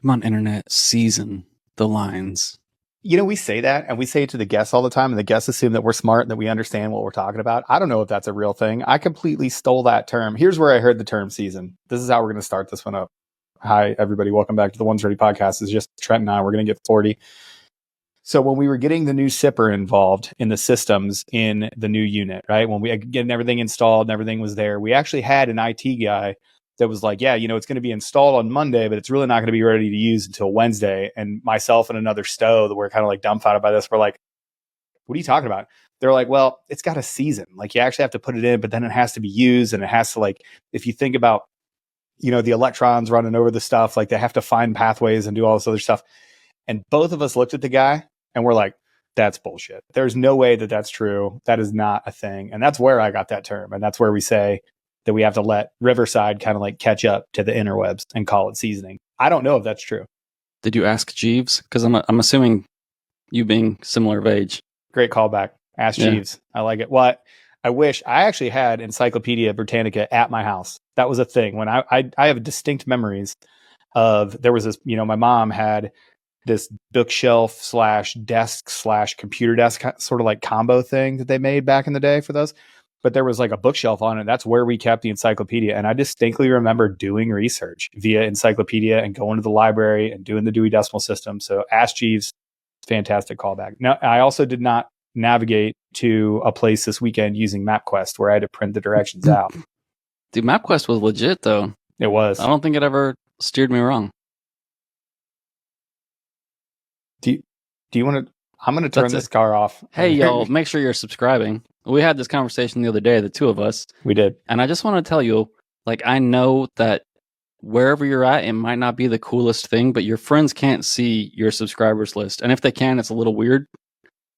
Come on, internet, season the lines. You know, we say that and we say it to the guests all the time, and the guests assume that we're smart and that we understand what we're talking about. I don't know if that's a real thing. I completely stole that term. Here's where I heard the term season. This is how we're going to start this one up. Hi, everybody. Welcome back to the Ones Ready podcast. It's just Trent and I. We're going to get 40. So when we were getting the new SIPR involved in the systems in the new unit, right? When we getting everything installed and everything was there, we actually had an IT guy that was like, yeah, you know, it's going to be installed on Monday, but it's really not going to be ready to use until Wednesday. And myself and another stow that were kind of like dumbfounded by this, we're like, what are you talking about? They're like, well, it's got a season. Like you actually have to put it in, but then it has to be used. And it has to, like, if you think about, you know, the electrons running over the stuff, like they have to find pathways and do all this other stuff. And both of us looked at the guy and we're like, that's bullshit. There's no way that that's true. That is not a thing. And that's where I got that term. And that's where we say that we have to let Riverside kind of like catch up to the interwebs and call it seasoning. I don't know if that's true. Did you ask Jeeves? Because I'm assuming you being similar of age. Great callback. Ask Jeeves. I like it. What? I wish I actually had Encyclopedia Britannica at my house. That was a thing. When I have distinct memories of, there was this, you know, my mom had this bookshelf / desk / computer desk sort of like combo thing that they made back in the day for those. But there was like a bookshelf on it. That's where we kept the encyclopedia. And I distinctly remember doing research via encyclopedia and going to the library and doing the Dewey Decimal System. So Ask Jeeves, fantastic callback. Now, I also did not navigate to a place this weekend using MapQuest where I had to print the directions out. Dude, MapQuest was legit though. It was. I don't think it ever steered me wrong. Do you want to? I'm going to turn this car off. Hey, y'all, make sure you're subscribing. We had this conversation the other day, the two of us. We did. And I just want to tell you, like, I know that wherever you're at, it might not be the coolest thing, but your friends can't see your subscribers list. And if they can, it's a little weird.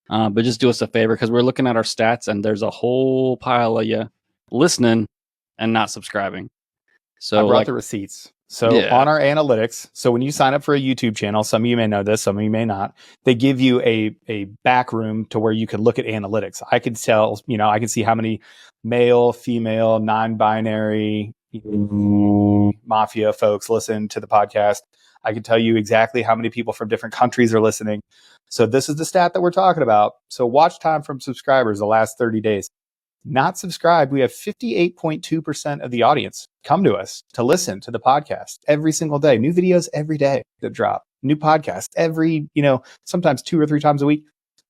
But just do us a favor, because we're looking at our stats and there's a whole pile of you listening and not subscriback. So I brought the receipts. So on our analytics, so when you sign up for a YouTube channel, some of you may know this, some of you may not, they give you a back room to where you can look at analytics. I can tell, you know, I can see how many male, female, non-binary, mafia folks listen to the podcast. I can tell you exactly how many people from different countries are listening. So this is the stat that we're talking about. So watch time from subscribers the last 30 days. Not subscribed, we have 58.2% of the audience come to us to listen to the podcast every single day. New videos every day that drop. New podcasts every, you know, sometimes 2 or 3 times a week.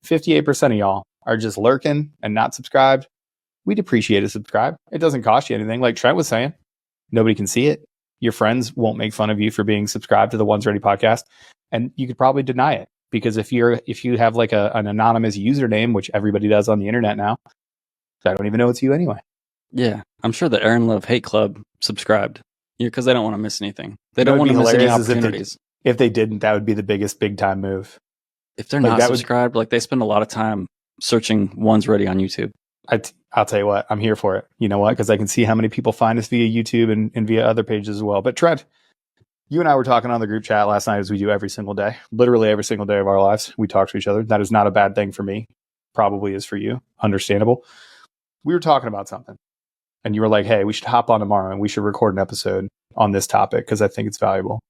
58% of y'all are just lurking and not subscribed. We'd appreciate a subscribe. It doesn't cost you anything. Like Trent was saying, nobody can see it. Your friends won't make fun of you for being subscribed to the Ones Ready podcast. And you could probably deny it, because if you have like an anonymous username, which everybody does on the internet now, I don't even know it's you anyway. Yeah, I'm sure the Aaron Love Hate Club subscribed, because they don't want to miss anything. They don't want to miss any opportunities. If they didn't, that would be the biggest big time move. If they're not subscribed, like they spend a lot of time searching Ones Ready on YouTube. I'll tell you what, I'm here for it. You know what? Because I can see how many people find us via YouTube and via other pages as well. But Trent, you and I were talking on the group chat last night, as we do every single day, literally every single day of our lives. We talk to each other. That is not a bad thing for me. Probably is for you. Understandable. We were talking about something and you were like, hey, we should hop on tomorrow and we should record an episode on this topic because I think it's valuable.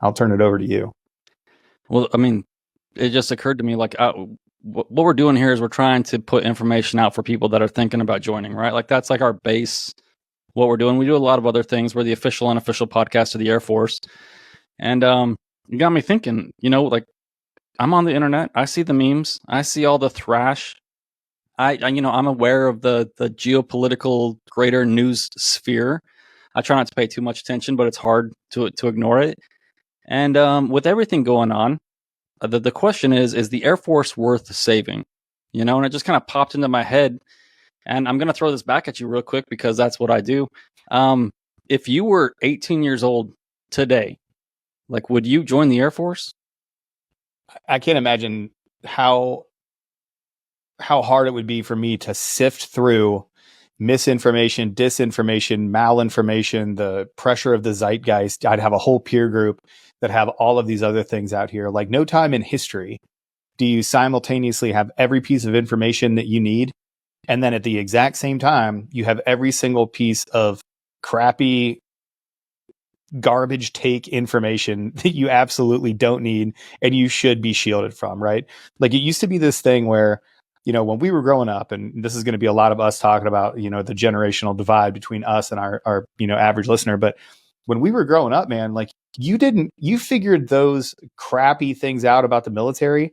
I'll turn it over to you. Well, I mean, it just occurred to me, like, what we're doing here is we're trying to put information out for people that are thinking about joining, right? Like, that's like our base, what we're doing. We do a lot of other things. We're the official, unofficial podcast of the Air Force. And you got me thinking, you know, like, I'm on the internet. I see the memes. I see all the thrash. I'm aware of the geopolitical greater news sphere. I try not to pay too much attention, but it's hard to ignore it. And with everything going on, the question is the Air Force worth saving? You know, and it just kind of popped into my head. And I'm going to throw this back at you real quick because that's what I do. If you were 18 years old today, like, would you join the Air Force? I can't imagine how hard it would be for me to sift through misinformation, disinformation, malinformation, the pressure of the zeitgeist. I'd have a whole peer group that have all of these other things out here. Like, no time in history do you simultaneously have every piece of information that you need, and then at the exact same time, you have every single piece of crappy garbage take information that you absolutely don't need and you should be shielded from, right? Like it used to be this thing where, when we were growing up, and this is going to be a lot of us talking about, the generational divide between us and our average listener. But when we were growing up, man, like you figured those crappy things out about the military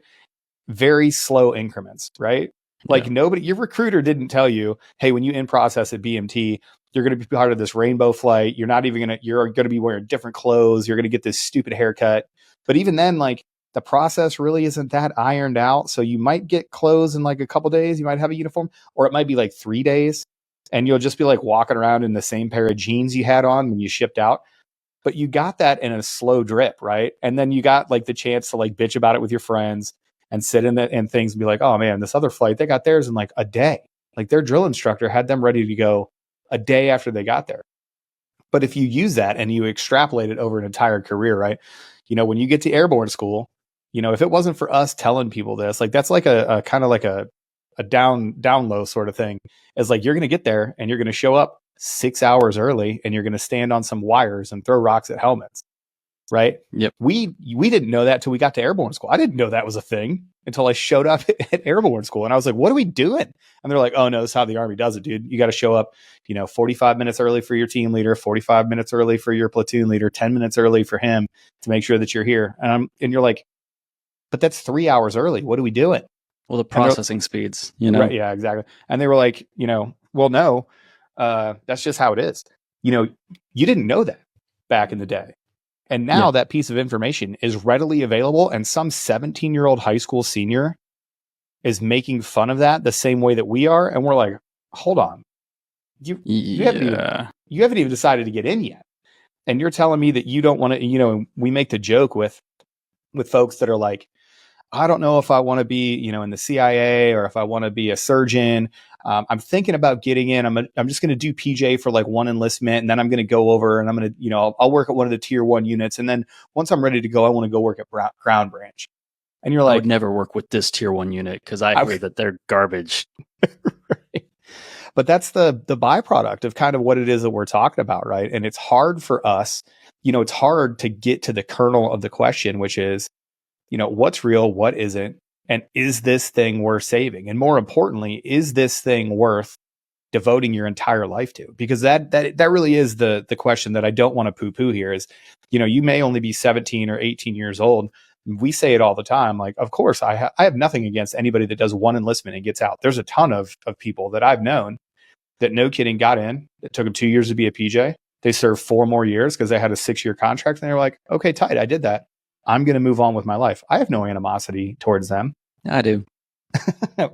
very slow increments, right? Like your recruiter didn't tell you, hey, when you in process at BMT, you're going to be part of this rainbow flight. You're going to be wearing different clothes. You're going to get this stupid haircut. But even then, like the process really isn't that ironed out. So you might get clothes in like a couple days. You might have a uniform, or it might be like 3 days and you'll just be like walking around in the same pair of jeans you had on when you shipped out. But you got that in a slow drip, right? And then you got like the chance to like bitch about it with your friends and sit in and things and be like, oh man, this other flight, they got theirs in like a day. Like their drill instructor had them ready to go a day after they got there. But if you use that and you extrapolate it over an entire career, right? When you get to airborne school, if it wasn't for us telling people this, like that's like a kind of like a down low sort of thing. Is like you're going to get there and you're going to show up 6 hours early and you're going to stand on some wires and throw rocks at helmets. Right. Yep. We didn't know that till we got to airborne school. I didn't know that was a thing until I showed up at airborne school. And I was like, what are we doing? And they're like, oh no, this is how the Army does it, dude. You got to show up, 45 minutes early for your team leader, 45 minutes early for your platoon leader, 10 minutes early for him to make sure that you're here. And you're like, but that's 3 hours early. What are we doing? Well, the processing speeds, Right, yeah, exactly. And they were like, well, no, that's just how it is. You didn't know that back in the day. And now that piece of information is readily available. And some 17-year-old high school senior is making fun of that the same way that we are. And we're like, hold on. You haven't even decided to get in yet. And you're telling me that you don't want to, we make the joke with folks that are like, I don't know if I want to be, in the CIA or if I want to be a surgeon. I'm thinking about getting in. I'm just going to do PJ for like one enlistment, and then I'm going to go over and I'm going to, I'll work at one of the tier 1 units. And then once I'm ready to go, I want to go work at ground branch. And you're like, I would never work with this tier 1 unit because I hear that they're garbage. Right. But that's the byproduct of kind of what it is that we're talking about, right? And it's hard for us, it's hard to get to the kernel of the question, which is, what's real, what isn't, and is this thing worth saving? And more importantly, is this thing worth devoting your entire life to? Because that really is the question that I don't want to poo-poo here is, you may only be 17 or 18 years old. We say it all the time. Like, of course, I have nothing against anybody that does one enlistment and gets out. There's a ton of people that I've known that, no kidding, got in. It took them 2 years to be a PJ. They served 4 more years because they had a 6-year contract. And they were like, okay, tight, I did that. I'm going to move on with my life. I have no animosity towards them. I do.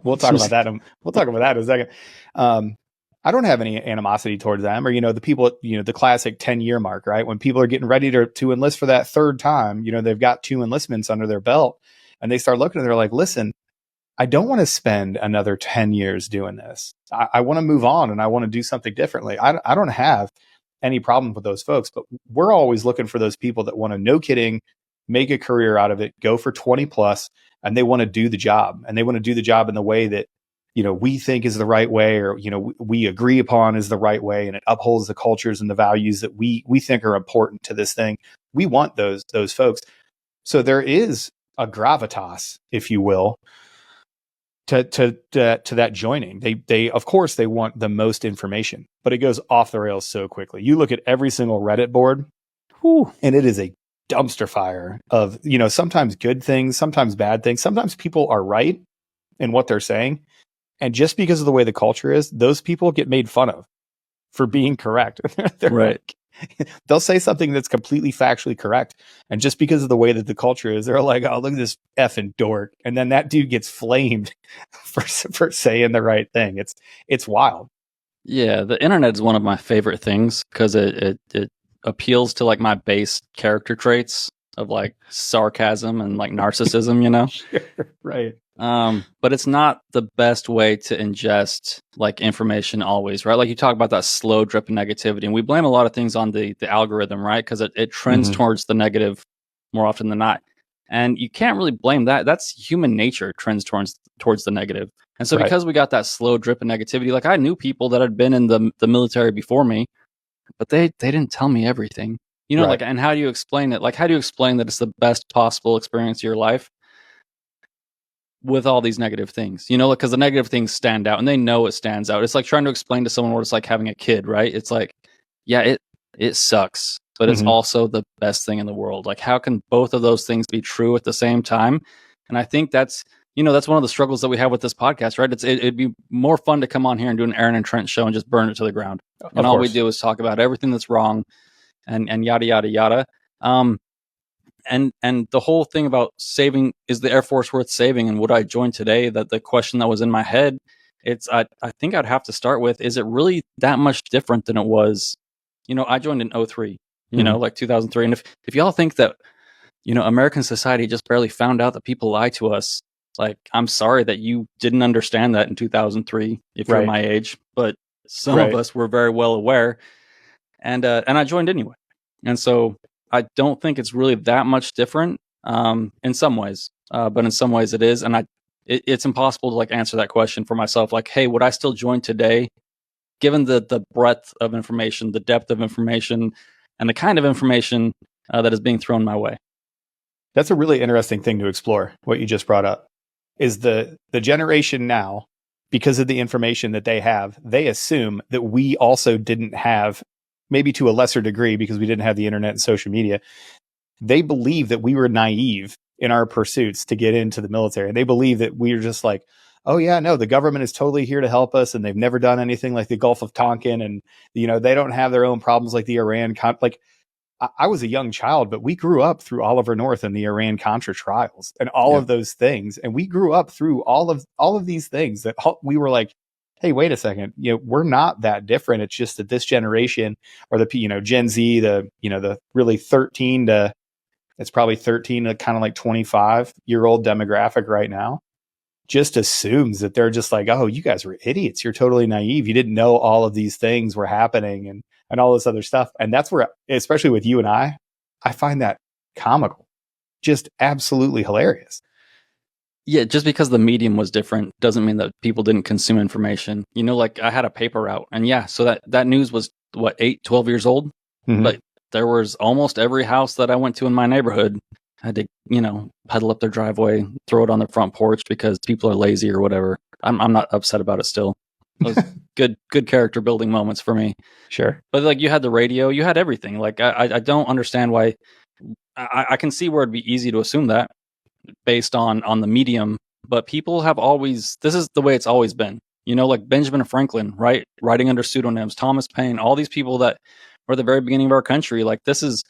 We'll talk about that. We'll talk about that in a second. I don't have any animosity towards them or, the people, the classic 10-year mark, right? When people are getting ready to enlist for that third time, they've got 2 enlistments under their belt and they start looking and they're like, listen, I don't want to spend another 10 years doing this. I want to move on and I want to do something differently. I don't have any problem with those folks, but we're always looking for those people that want to, no kidding, make a career out of it, go for 20 plus, and they want to do the job. And they want to do the job in the way that, we think is the right way, or, we agree upon is the right way. And it upholds the cultures and the values that we think are important to this thing. We want those folks. So there is a gravitas, if you will, to that joining. They of course they want the most information, but it goes off the rails so quickly. You look at every single Reddit board, and it is a dumpster fire of, sometimes good things, sometimes bad things. Sometimes people are right in what they're saying. And just because of the way the culture is, those people get made fun of for being correct. Right. They'll say something that's completely factually correct. And just because of the way that the culture is, they're like, oh, look at this effing dork. And then that dude gets flamed for saying the right thing. It's wild. Yeah. The internet is one of my favorite things because it appeals to like my base character traits of like sarcasm and like narcissism, Sure, right. But it's not the best way to ingest like information always, right? Like you talk about that slow drip of negativity, and we blame a lot of things on the algorithm, right? Because it trends towards the negative more often than not. And you can't really blame that. That's human nature, trends towards the negative. And so because we got that slow drip of negativity, like I knew people that had been in the military before me, but they didn't tell me everything. You know, Right. like, and how do you explain it? Like, how do you explain that it's the best possible experience of your life with all these negative things? You know, because the negative things stand out, and they know it stands out. It's like trying to explain to someone what it's like having a kid, right? It's like, yeah, it sucks, but it's Hmm. also the best thing in the world. Like, how can both of those things be true at the same time? And I think that's, you know, that's one of the struggles that we have with this podcast, right? It'd be more fun to come on here and do an Aaron and Trent show and just burn it to the ground. And Of all we course. do is talk about everything that's wrong and yada yada yada. Um, and the whole thing about saving, is the Air Force worth saving, and would I join today? That the question that was in my head, I think I'd have to start with, is it really that much different than it was? You know, I joined in '03, you Hmm. know, like 2003. And if y'all think that, you know, American society just barely found out that people lie to us, like, I'm sorry that you didn't understand that in 2003 if you're Right. my age, but some of Right. us were very well aware, and I joined anyway. And so I don't think it's really that much different, in some ways, but in some ways it is. And it's impossible to like answer that question for myself. Like, hey, would I still join today, given the breadth of information, the depth of information, and the kind of information that is being thrown my way? That's a really interesting thing to explore. What you just brought up is the generation now, because of the information that they have, they assume that we also didn't have, maybe to a lesser degree because we didn't have the internet and social media. They believe that we were naive in our pursuits to get into the military. They believe that we are just like, oh yeah, no, the government is totally here to help us, and they've never done anything like the Gulf of Tonkin, and you know they don't have their own problems like the like I was a young child, but we grew up through Oliver North and the Iran Contra trials and all Yeah. of those things, and we grew up through all of these things that we were like, hey, wait a second, you know, we're not that different. It's just that this generation, or the Gen Z, the really 13 to, it's probably 13 to kind of like 25-year-old demographic right now, just assumes that they're just like, oh, you guys were idiots. You're totally naive. You didn't know all of these things were happening, and all this other stuff. And that's where, especially with you and I find that comical, just absolutely hilarious. Yeah, just because the medium was different doesn't mean that people didn't consume information. You know, like, I had a paper route, and yeah, so that news was what, 8, 12 years old, Mm-hmm. but there was almost every house that I went to in my neighborhood had to, you know, pedal up their driveway, throw it on their front porch because people are lazy or whatever. I'm not upset about it still. Those good character building moments for me. Sure. But like, you had the radio, you had everything. Like, I don't understand why. I can see where it'd be easy to assume that based on the medium, but people have always, this is the way it's always been. You know, like Benjamin Franklin, right? Writing under pseudonyms, Thomas Paine, all these people that were the very beginning of our country. Like, this is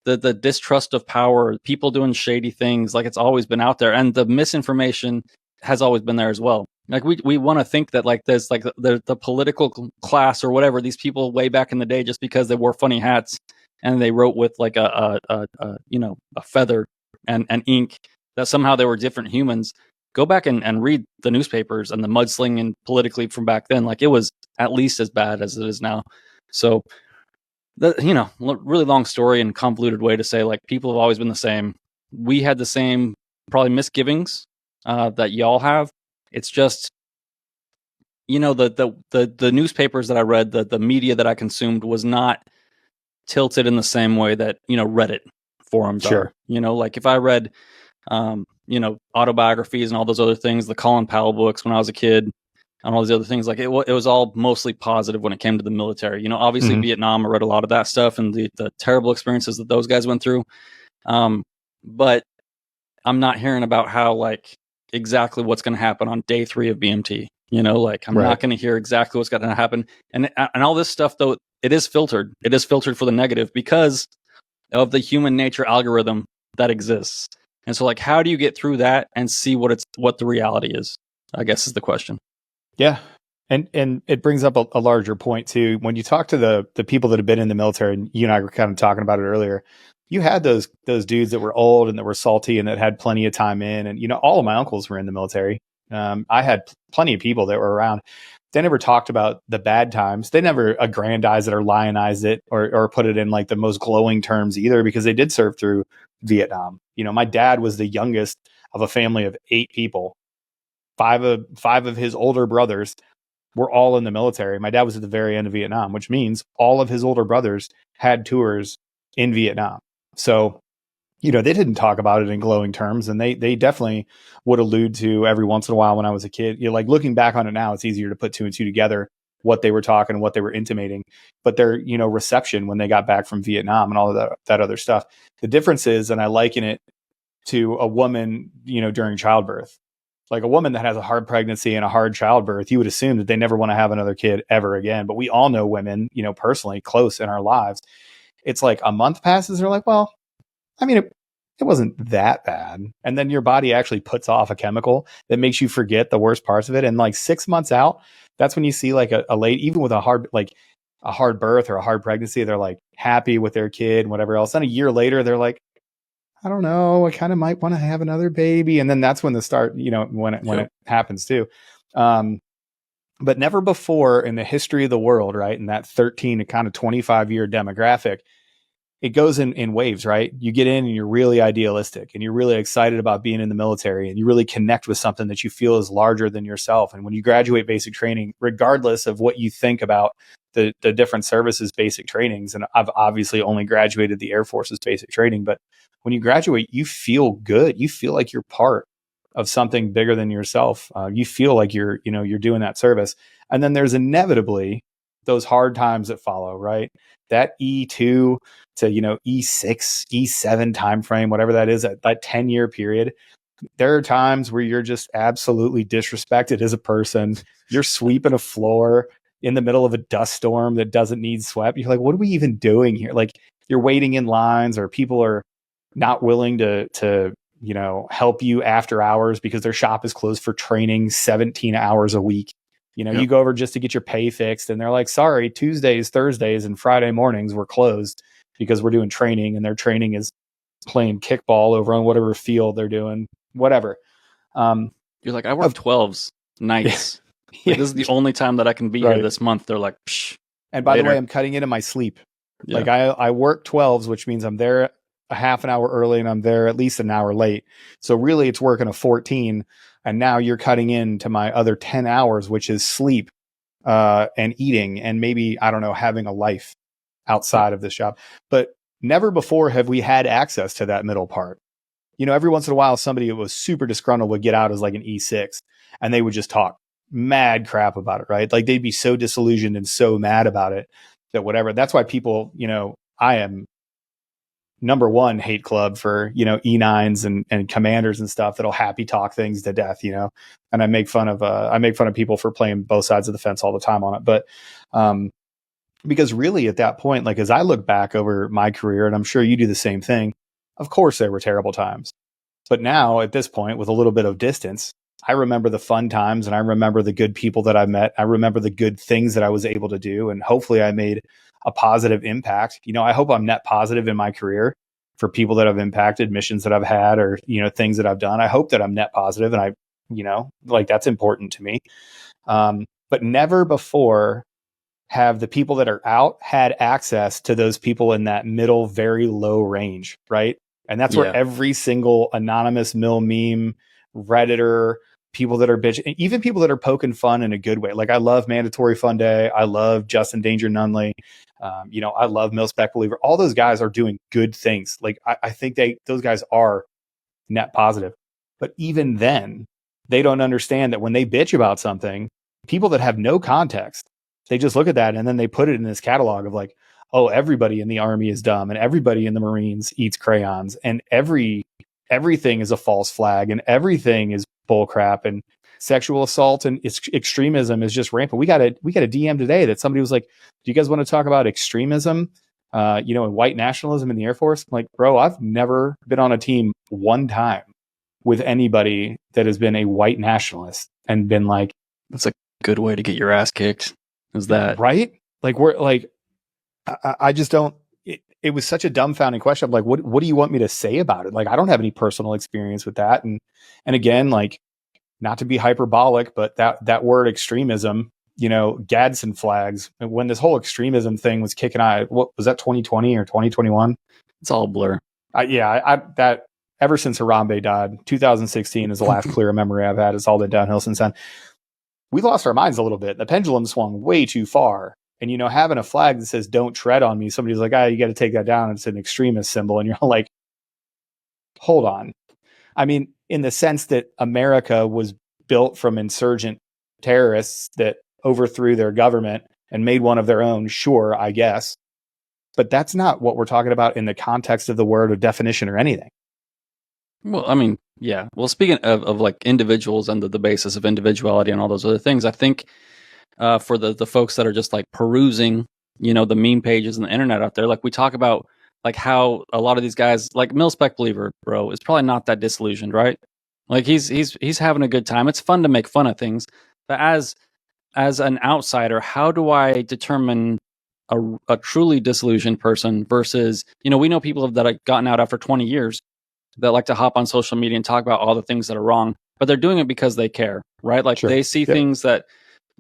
the distrust of power, people doing shady things. Like, it's always been out there, and the misinformation has always been there as well. Like, we want to think that like there's like the political class or whatever, these people way back in the day, just because they wore funny hats and they wrote with like a you know, a feather and ink, that somehow they were different humans. Go back and read the newspapers and the mudslinging politically from back then. Like, it was at least as bad as it is now. So, you know, really long story and convoluted way to say, like, people have always been the same. We had the same probably misgivings that y'all have. It's just, you know, the newspapers that I read, the media that I consumed was not tilted in the same way that, you know, Reddit forums are. Sure. You know, like, if I read you know, autobiographies and all those other things, the Colin Powell books when I was a kid, and all these other things, like, it was all mostly positive when it came to the military. You know, obviously Mm-hmm. Vietnam, I read a lot of that stuff and the terrible experiences that those guys went through. But I'm not hearing about how, like, exactly what's going to happen on day 3 of BMT. You know, like, I'm Right. not going to hear exactly what's going to happen, and all this stuff, though, it is filtered. It is filtered for the negative because of the human nature algorithm that exists. And so, like, how do you get through that and see what the reality is? I guess is the question. Yeah. And it brings up a larger point too. When you talk to the people that have been in the military, and you and I were kind of talking about it earlier, you had those dudes that were old and that were salty and that had plenty of time in. And, you know, all of my uncles were in the military. I had plenty of people that were around. They never talked about the bad times. They never aggrandized it or lionized it, or put it in like the most glowing terms either, because they did serve through Vietnam. You know, my dad was the youngest of a family of 8 people. Five of his older brothers were all in the military. My dad was at the very end of Vietnam, which means all of his older brothers had tours in Vietnam. So, you know, they didn't talk about it in glowing terms, and they definitely would allude to every once in a while when I was a kid. You know, like looking back on it now, it's easier to put two and two together, what they were talking and what they were intimating. But their, you know, reception when they got back from Vietnam and all of that other stuff. The difference is, and I liken it to a woman, you know, during childbirth. Like a woman that has a hard pregnancy and a hard childbirth, you would assume that they never want to have another kid ever again. But we all know women, you know, personally close in our lives. It's like a month passes, they're like, well, I mean, it wasn't that bad. And then your body actually puts off a chemical that makes you forget the worst parts of it. And like 6 months out, that's when you see like a late, even with a hard birth or a hard pregnancy, they're like happy with their kid and whatever else. Then a year later, they're like, I don't know, I kind of might want to have another baby. And then that's when when it happens too. But never before in the history of the world, right? In that 13 to kind of 25 year demographic, it goes in waves, right? You get in and you're really idealistic and you're really excited about being in the military and you really connect with something that you feel is larger than yourself. And when you graduate basic training, regardless of what you think about the different services basic trainings, and I've obviously only graduated the Air Force's basic training, but when you graduate, you feel good. You feel like you're part of something bigger than yourself. You feel like you're doing that service. And then there's inevitably those hard times that follow, right? That E2 to, E6, E7 timeframe, whatever that is, that 10-year period. There are times where you're just absolutely disrespected as a person. You're sweeping a floor in the middle of a dust storm that doesn't need swept. You're like, what are we even doing here? Like, you're waiting in lines, or people are not willing to help you after hours because their shop is closed for training 17 hours a week. Yep. You go over just to get your pay fixed and they're like, sorry, Tuesdays, Thursdays, and Friday mornings we're closed because we're doing training, and their training is playing kickball over on whatever field they're doing, whatever. You're like, I work 12s nights. Yeah. Like, this is the only time that I can be here this month. They're like, psh. And by the way, I'm cutting into my sleep. Yeah. Like I work 12s, which means I'm there a half an hour early and I'm there at least an hour late. So really it's working a 14. And now you're cutting into my other 10 hours, which is sleep and eating and maybe, I don't know, having a life outside of this job. But never before have we had access to that middle part. Every once in a while, somebody who was super disgruntled would get out as like an E6 and they would just talk mad crap about it, right? Like they'd be so disillusioned and so mad about it that whatever. That's why people, I am number one hate club for, E9s and commanders and stuff that'll happy talk things to death, and I make fun of people for playing both sides of the fence all the time on it. But, because really at that point, like, as I look back over my career, and I'm sure you do the same thing, of course there were terrible times, but now at this point with a little bit of distance, I remember the fun times and I remember the good people that I met. I remember the good things that I was able to do. And hopefully I made a positive impact. I hope I'm net positive in my career for people that I've impacted, missions that I've had, or, things that I've done. I hope that I'm net positive, and that's important to me. But never before have the people that are out had access to those people in that middle, very low range. Right. And that's where every single anonymous meme, Redditor, people that are bitching, even people that are poking fun in a good way. Like, I love Mandatory Fun Day. I love Justin Danger Nunley. I love Mil-Spec Believer. All those guys are doing good things. Like, I think those guys are net positive. But even then, they don't understand that when they bitch about something, people that have no context, they just look at that and then they put it in this catalog of like, oh, everybody in the Army is dumb and everybody in the Marines eats crayons and everything is a false flag and everything is bullcrap, and sexual assault and extremism is just rampant. We got a DM today that somebody was like, do you guys want to talk about extremism, and white nationalism in the Air Force? I'm like, bro, I've never been on a team one time with anybody that has been a white nationalist and been like, that's a good way to get your ass kicked. Is that right? Like, we're like, I just don't. It was such a dumbfounding question. I'm like, what do you want me to say about it? Like, I don't have any personal experience with that. And again, like, not to be hyperbolic, but that word extremism, Gadsden flags, when this whole extremism thing was kicking out, what was that, 2020 or 2021? It's all blur. That ever since Harambe died, 2016 is the last clear memory I've had. It's all been downhill since then. We lost our minds a little bit. The pendulum swung way too far. And, having a flag that says "Don't tread on me," somebody's like, you got to take that down. It's an extremist symbol. And you're like, hold on. I mean, in the sense that America was built from insurgent terrorists that overthrew their government and made one of their own, sure, I guess. But that's not what we're talking about in the context of the word or definition or anything. Well, I mean, yeah. Well, speaking of like individuals and the basis of individuality and all those other things, I think for the folks that are just like perusing, the meme pages and the internet out there, like we talk about like how a lot of these guys, like Mil-Spec Believer, bro, is probably not that disillusioned, right? Like he's having a good time. It's fun to make fun of things, but as an outsider, how do I determine a truly disillusioned person versus, we know people that have gotten out after 20 years that like to hop on social media and talk about all the things that are wrong, but they're doing it because they care, right? Like Sure. they see things that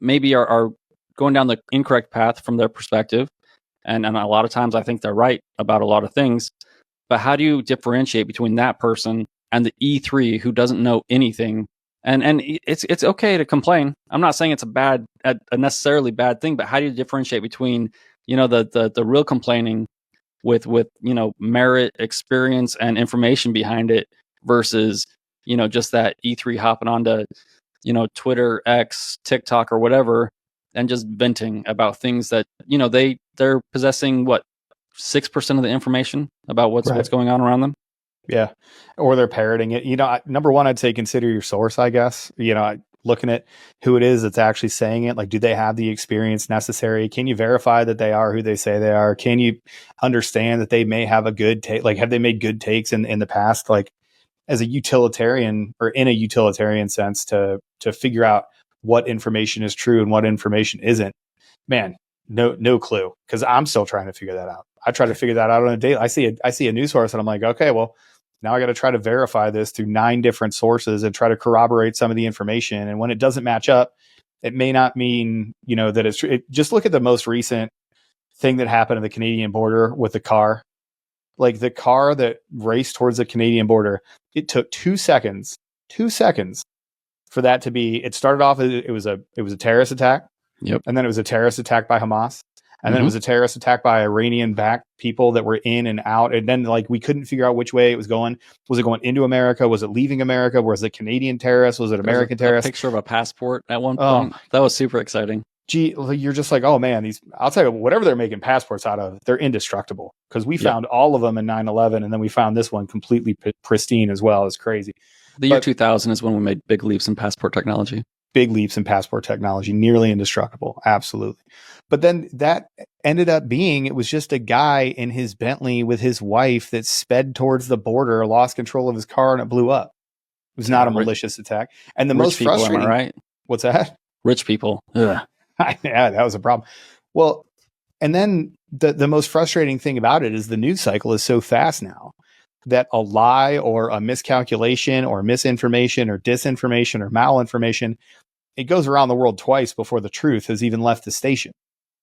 maybe are going down the incorrect path from their perspective. And a lot of times I think they're right about a lot of things. But how do you differentiate between that person and the E3 who doesn't know anything? And it's okay to complain. I'm not saying it's a necessarily bad thing, but how do you differentiate between, the real complaining with merit, experience, and information behind it versus, just that E3 hopping onto, Twitter, X, TikTok, or whatever, and just venting about things that, they're possessing 6% of the information about what's going on around them. Yeah. Or they're parroting it. Number one, I'd say consider your source, I guess. Looking at who it is that's actually saying it. Like, do they have the experience necessary? Can you verify that they are who they say they are? Can you understand that they may have a good take? Like, have they made good takes in the past? Like, as a utilitarian or in a utilitarian sense to figure out what information is true and what information isn't, man, no clue. Cause I'm still trying to figure that out. I try to figure that out on a daily. I see a news source and I'm like, okay, well, now I got to try to verify this through 9 different sources and try to corroborate some of the information. And when it doesn't match up, it may not mean, that it's true. Just look at the most recent thing that happened at the Canadian border with the car. Like the car that raced towards the Canadian border, it took 2 seconds for that to be, it started off, it was a terrorist attack. Yep. And then it was a terrorist attack by Hamas. And then it was a terrorist attack by Iranian-backed people that were in and out. And then we couldn't figure out which way it was going. Was it going into America? Was it leaving America? Was it Canadian terrorists? Was it American terrorists? A picture of a passport at one point. That was super exciting. Gee, you're just like, oh man, I'll tell you, whatever they're making passports out of, they're indestructible. Because we found all of them in 9/11, and then we found this one completely pristine as well. It's crazy. The year 2000 is when we made big leaps in passport technology. Big leaps in passport technology, nearly indestructible. Absolutely. But then that ended up being, it was just a guy in his Bentley with his wife that sped towards the border, lost control of his car, and it blew up. It was not a malicious attack. And the most frustrating, am I right? What's that? Rich people. Ugh. Yeah, that was a problem. Well, and then the most frustrating thing about it is the news cycle is so fast now that a lie or a miscalculation or misinformation or disinformation or malinformation, it goes around the world twice before the truth has even left the station.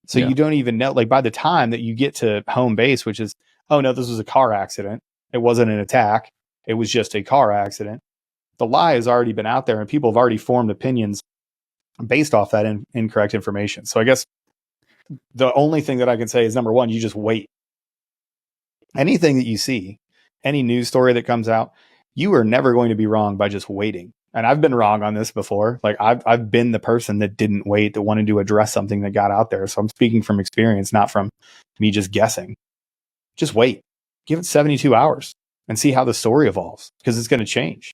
So you don't even know, like by the time that you get to home base, which is, oh no, this was a car accident. It wasn't an attack. It was just a car accident. The lie has already been out there and people have already formed opinions based off that incorrect information. So I guess the only thing that I can say is, number one, you just wait. Anything that you see, any news story that comes out, you are never going to be wrong by just waiting. And I've been wrong on this before. Like I've been the person that didn't wait, that wanted to address something that got out there. So I'm speaking from experience, not from me just guessing. Just wait. Give it 72 hours and see how the story evolves, because it's going to change.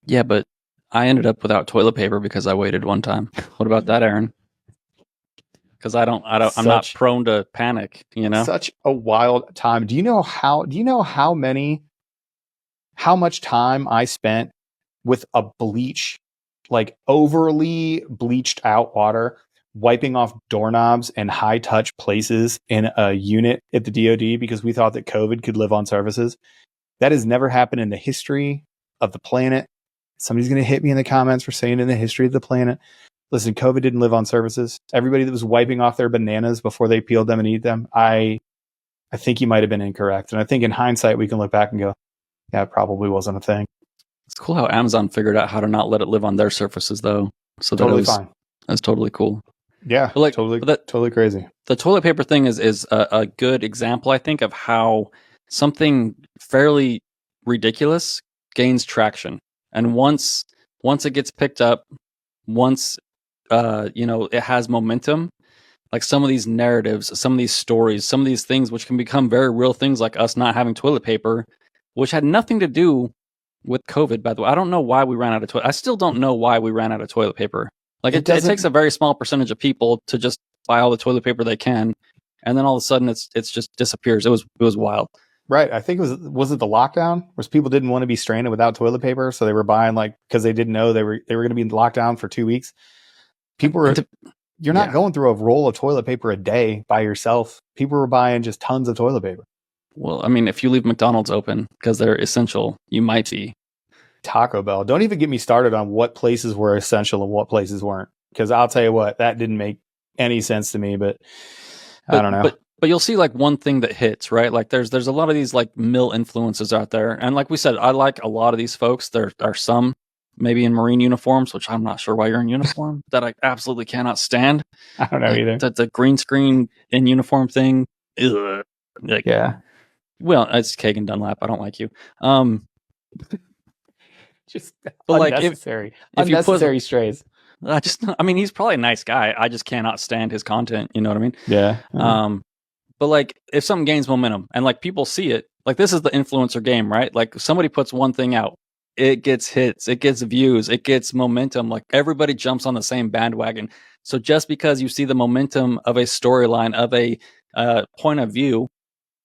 Yeah, but I ended up without toilet paper because I waited one time. What about that, Aaron? Because I'm not prone to panic, Such a wild time. Do you know how much time I spent with a bleach, like overly bleached out water, wiping off doorknobs and high touch places in a unit at the DoD because we thought that COVID could live on surfaces? That has never happened in the history of the planet. Somebody's going to hit me in the comments for saying in the history of the planet. Listen, COVID didn't live on surfaces. Everybody that was wiping off their bananas before they peeled them and eat them, I think you might have been incorrect. And I think in hindsight, we can look back and go, yeah, it probably wasn't a thing. It's cool how Amazon figured out how to not let it live on their surfaces, though. So totally fine. That's totally cool. Yeah, But like totally crazy. the toilet paper thing is a good example, I think, of how something fairly ridiculous gains traction. And once it gets picked up, once it has momentum, like some of these narratives, some of these stories, some of these things which can become very real things, like us not having toilet paper, which had nothing to do with COVID, by the way. I don't know why we ran out of toilet. I still don't know why we ran out of toilet paper. Like It it doesn't takes a very small percentage of people to just buy all the toilet paper they can, and then all of a sudden it's just disappears. It was wild. right. I think was it the lockdown where people didn't want to be stranded without toilet paper, so they were buying like because they didn't know they were going to be in lockdown for 2 weeks. People were you're not going through a roll of toilet paper a day by yourself. People were buying just tons of toilet paper. Well, I mean, if you leave McDonald's open because they're essential, you might be. Taco Bell. Don't even get me started on what places were essential and what places weren't. Because I'll tell you what, that didn't make any sense to me. But I don't know. But you'll see like one thing that hits, right? Like there's a lot of these like mill influences out there, and like we said, I like a lot of these folks. There are some maybe in Marine uniforms, which I'm not sure why you're in uniform, that I absolutely cannot stand. I don't know either. The green screen in uniform thing. Ugh. Like, yeah. Well, it's Kagan Dunlap. I don't like you. Just but unnecessary. Like if unnecessary strays. I mean, he's probably a nice guy. I just cannot stand his content. You know what I mean? Yeah. But like if something gains momentum and like people see it, like this is the influencer game, right? Like somebody puts one thing out, it gets hits, it gets views, it gets momentum. Like everybody jumps on the same bandwagon. So just because you see the momentum of a storyline, of a point of view,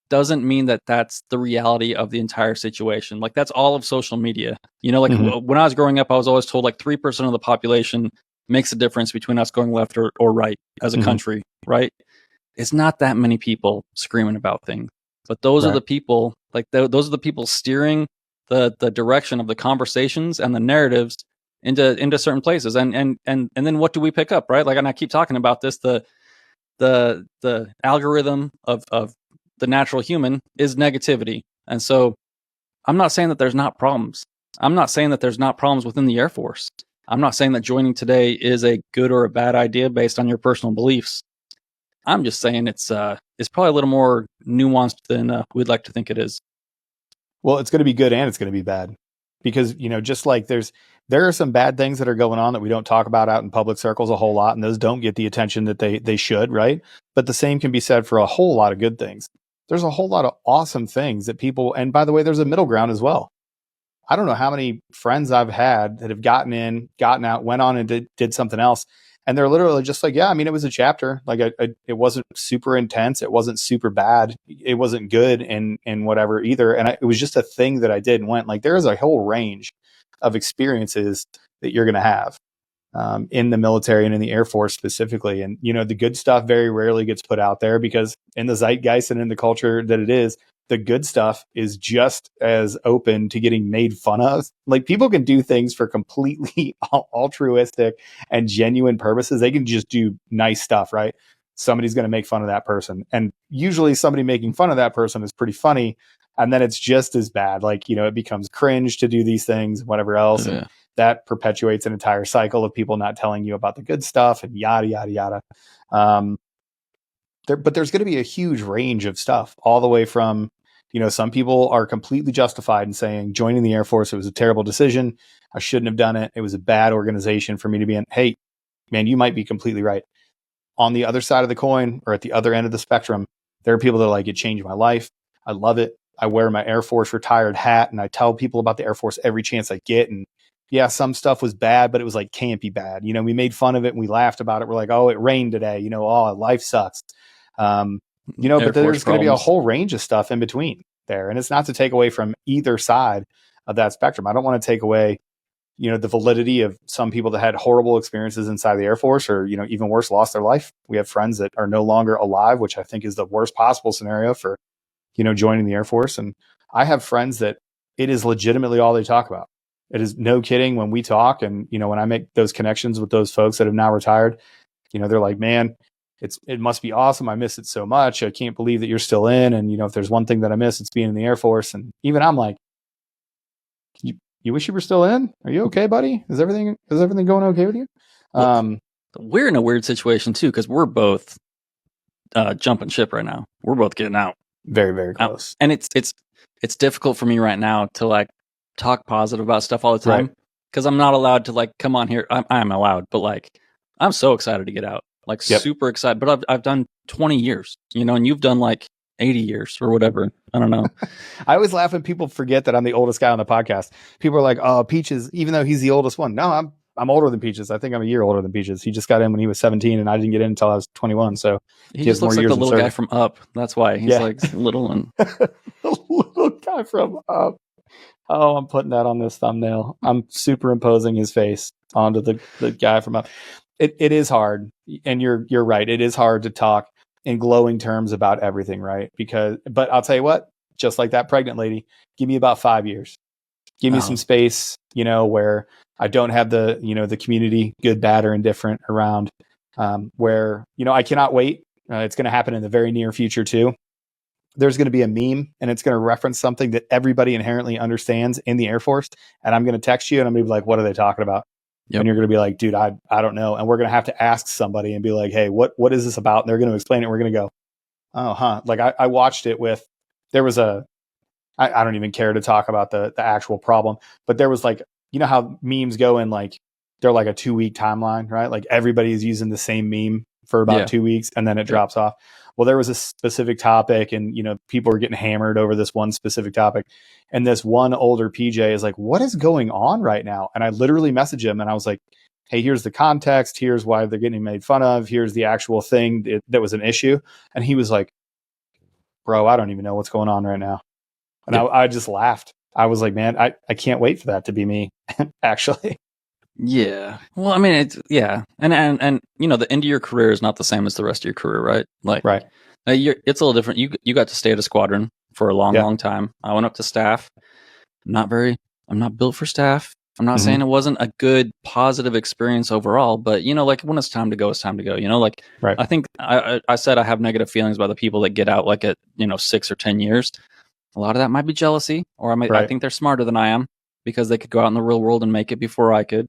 doesn't mean that that's the reality of the entire situation. Like that's all of social media. You know, like when I was growing up, I was always told like 3% of the population makes a difference between us going left or right as a country, right? It's not that many people screaming about things, but those are the people, like those are the people steering the direction of the conversations and the narratives into certain places. And then what do we pick up, right? Like, and I keep talking about this, the algorithm of the natural human is negativity. And so I'm not saying that there's not problems. I'm not saying that there's not problems within the Air Force. I'm not saying that joining today is a good or a bad idea based on your personal beliefs. I'm just saying it's probably a little more nuanced than we'd like to think it is. Well, it's going to be good and it's going to be bad because, just like there are some bad things that are going on that we don't talk about out in public circles a whole lot, and those don't get the attention that they should, right? But the same can be said for a whole lot of good things. There's a whole lot of awesome things that people, and by the way, there's a middle ground as well. I don't know how many friends I've had that have gotten in, gotten out, went on and did something else. And they're literally just like, yeah, I mean, it was a chapter. Like it wasn't super intense. It wasn't super bad. It wasn't good and whatever either. And it was just a thing that I did and went. Like there is a whole range of experiences that you're going to have in the military and in the Air Force specifically. And, the good stuff very rarely gets put out there because in the zeitgeist and in the culture that it is, the good stuff is just as open to getting made fun of. Like people can do things for completely altruistic and genuine purposes. They can just do nice stuff, right? Somebody's going to make fun of that person. And usually somebody making fun of that person is pretty funny. And then it's just as bad. Like, it becomes cringe to do these things, whatever else. Yeah. And that perpetuates an entire cycle of people not telling you about the good stuff and yada, yada, yada. But there's going to be a huge range of stuff all the way from, some people are completely justified in saying joining the Air Force, it was a terrible decision. I shouldn't have done it. It was a bad organization for me to be in. Hey, man, you might be completely right. On the other side of the coin or at the other end of the spectrum, there are people that are like, it changed my life. I love it. I wear my Air Force retired hat and I tell people about the Air Force every chance I get. And yeah, some stuff was bad, but it was like campy bad. We made fun of it and we laughed about it. We're like, oh, it rained today. Oh, life sucks. But there's going to be a whole range of stuff in between there. And it's not to take away from either side of that spectrum. I don't want to take away, the validity of some people that had horrible experiences inside the Air Force or, even worse, lost their life. We have friends that are no longer alive, which I think is the worst possible scenario for, joining the Air Force. And I have friends that it is legitimately all they talk about. It is no kidding when we talk. And, when I make those connections with those folks that have now retired, they're like, man, it must be awesome. I miss it so much. I can't believe that you're still in. And, if there's one thing that I miss, it's being in the Air Force. And even I'm like, you wish you were still in? Are you okay, buddy? Is everything going okay with you? we're in a weird situation too, because we're both jumping ship right now. We're both getting out. Very, very close. And it's difficult for me right now to like talk positive about stuff all the time because I'm not allowed to like come on here. I'm allowed, but like I'm so excited to get out, like super excited. But I've done 20 years, you know, and you've done like 80 years or whatever. I don't know. I always laugh when people forget that I'm the oldest guy on the podcast. People are like, "Oh, Peaches," even though he's the oldest one. No, I'm older than Peaches. I think I'm a year older than Peaches. He just got in when he was 17, and I didn't get in until I was 21. So he just looks like the little guy from Up. That's why he's like little and the little guy from Up. Oh, I'm putting that on this thumbnail. I'm superimposing his face onto the guy from Up. It is hard, and you're right. It is hard to talk in glowing terms about everything, right? But I'll tell you what, just like that pregnant lady, give me about 5 years. Give me some space, you know, where I don't have the, you know, the community, good, bad, or indifferent around, where, you know, I cannot wait. It's going to happen in the very near future too. There's going to be a meme and it's going to reference something that everybody inherently understands in the Air Force. And I'm going to text you and I'm going to be like, what are they talking about? Yep. And you're going to be like, dude, I don't know. And we're going to have to ask somebody and be like, hey, what is this about? And they're going to explain it. And we're going to go, oh, huh. Like I watched it with, there was I don't even care to talk about the actual problem, but there was like, you know how memes go in like, they're like a 2-week timeline, right? Like everybody's using the same meme for about 2 weeks and then it drops off. Well, there was a specific topic and, you know, people were getting hammered over this one specific topic. And this one older PJ is like, what is going on right now? And I literally messaged him and I was like, hey, here's the context. Here's why they're getting made fun of. Here's the actual thing that was an issue. And he was like, bro, I don't even know what's going on right now. And I just laughed. I was like, man, I can't wait for that to be me, actually. Yeah. Well, I mean, it's and you know, the end of your career is not the same as the rest of your career, right? Like, it's a little different. You got to stay at a squadron for a long time. I went up to staff. I'm not built for staff. I'm not saying it wasn't a good, positive experience overall, but you know, like when it's time to go, it's time to go. You know, like I think I said I have negative feelings about the people that get out like at 6 or 10 years. A lot of that might be jealousy, or I think they're smarter than I am because they could go out in the real world and make it before I could.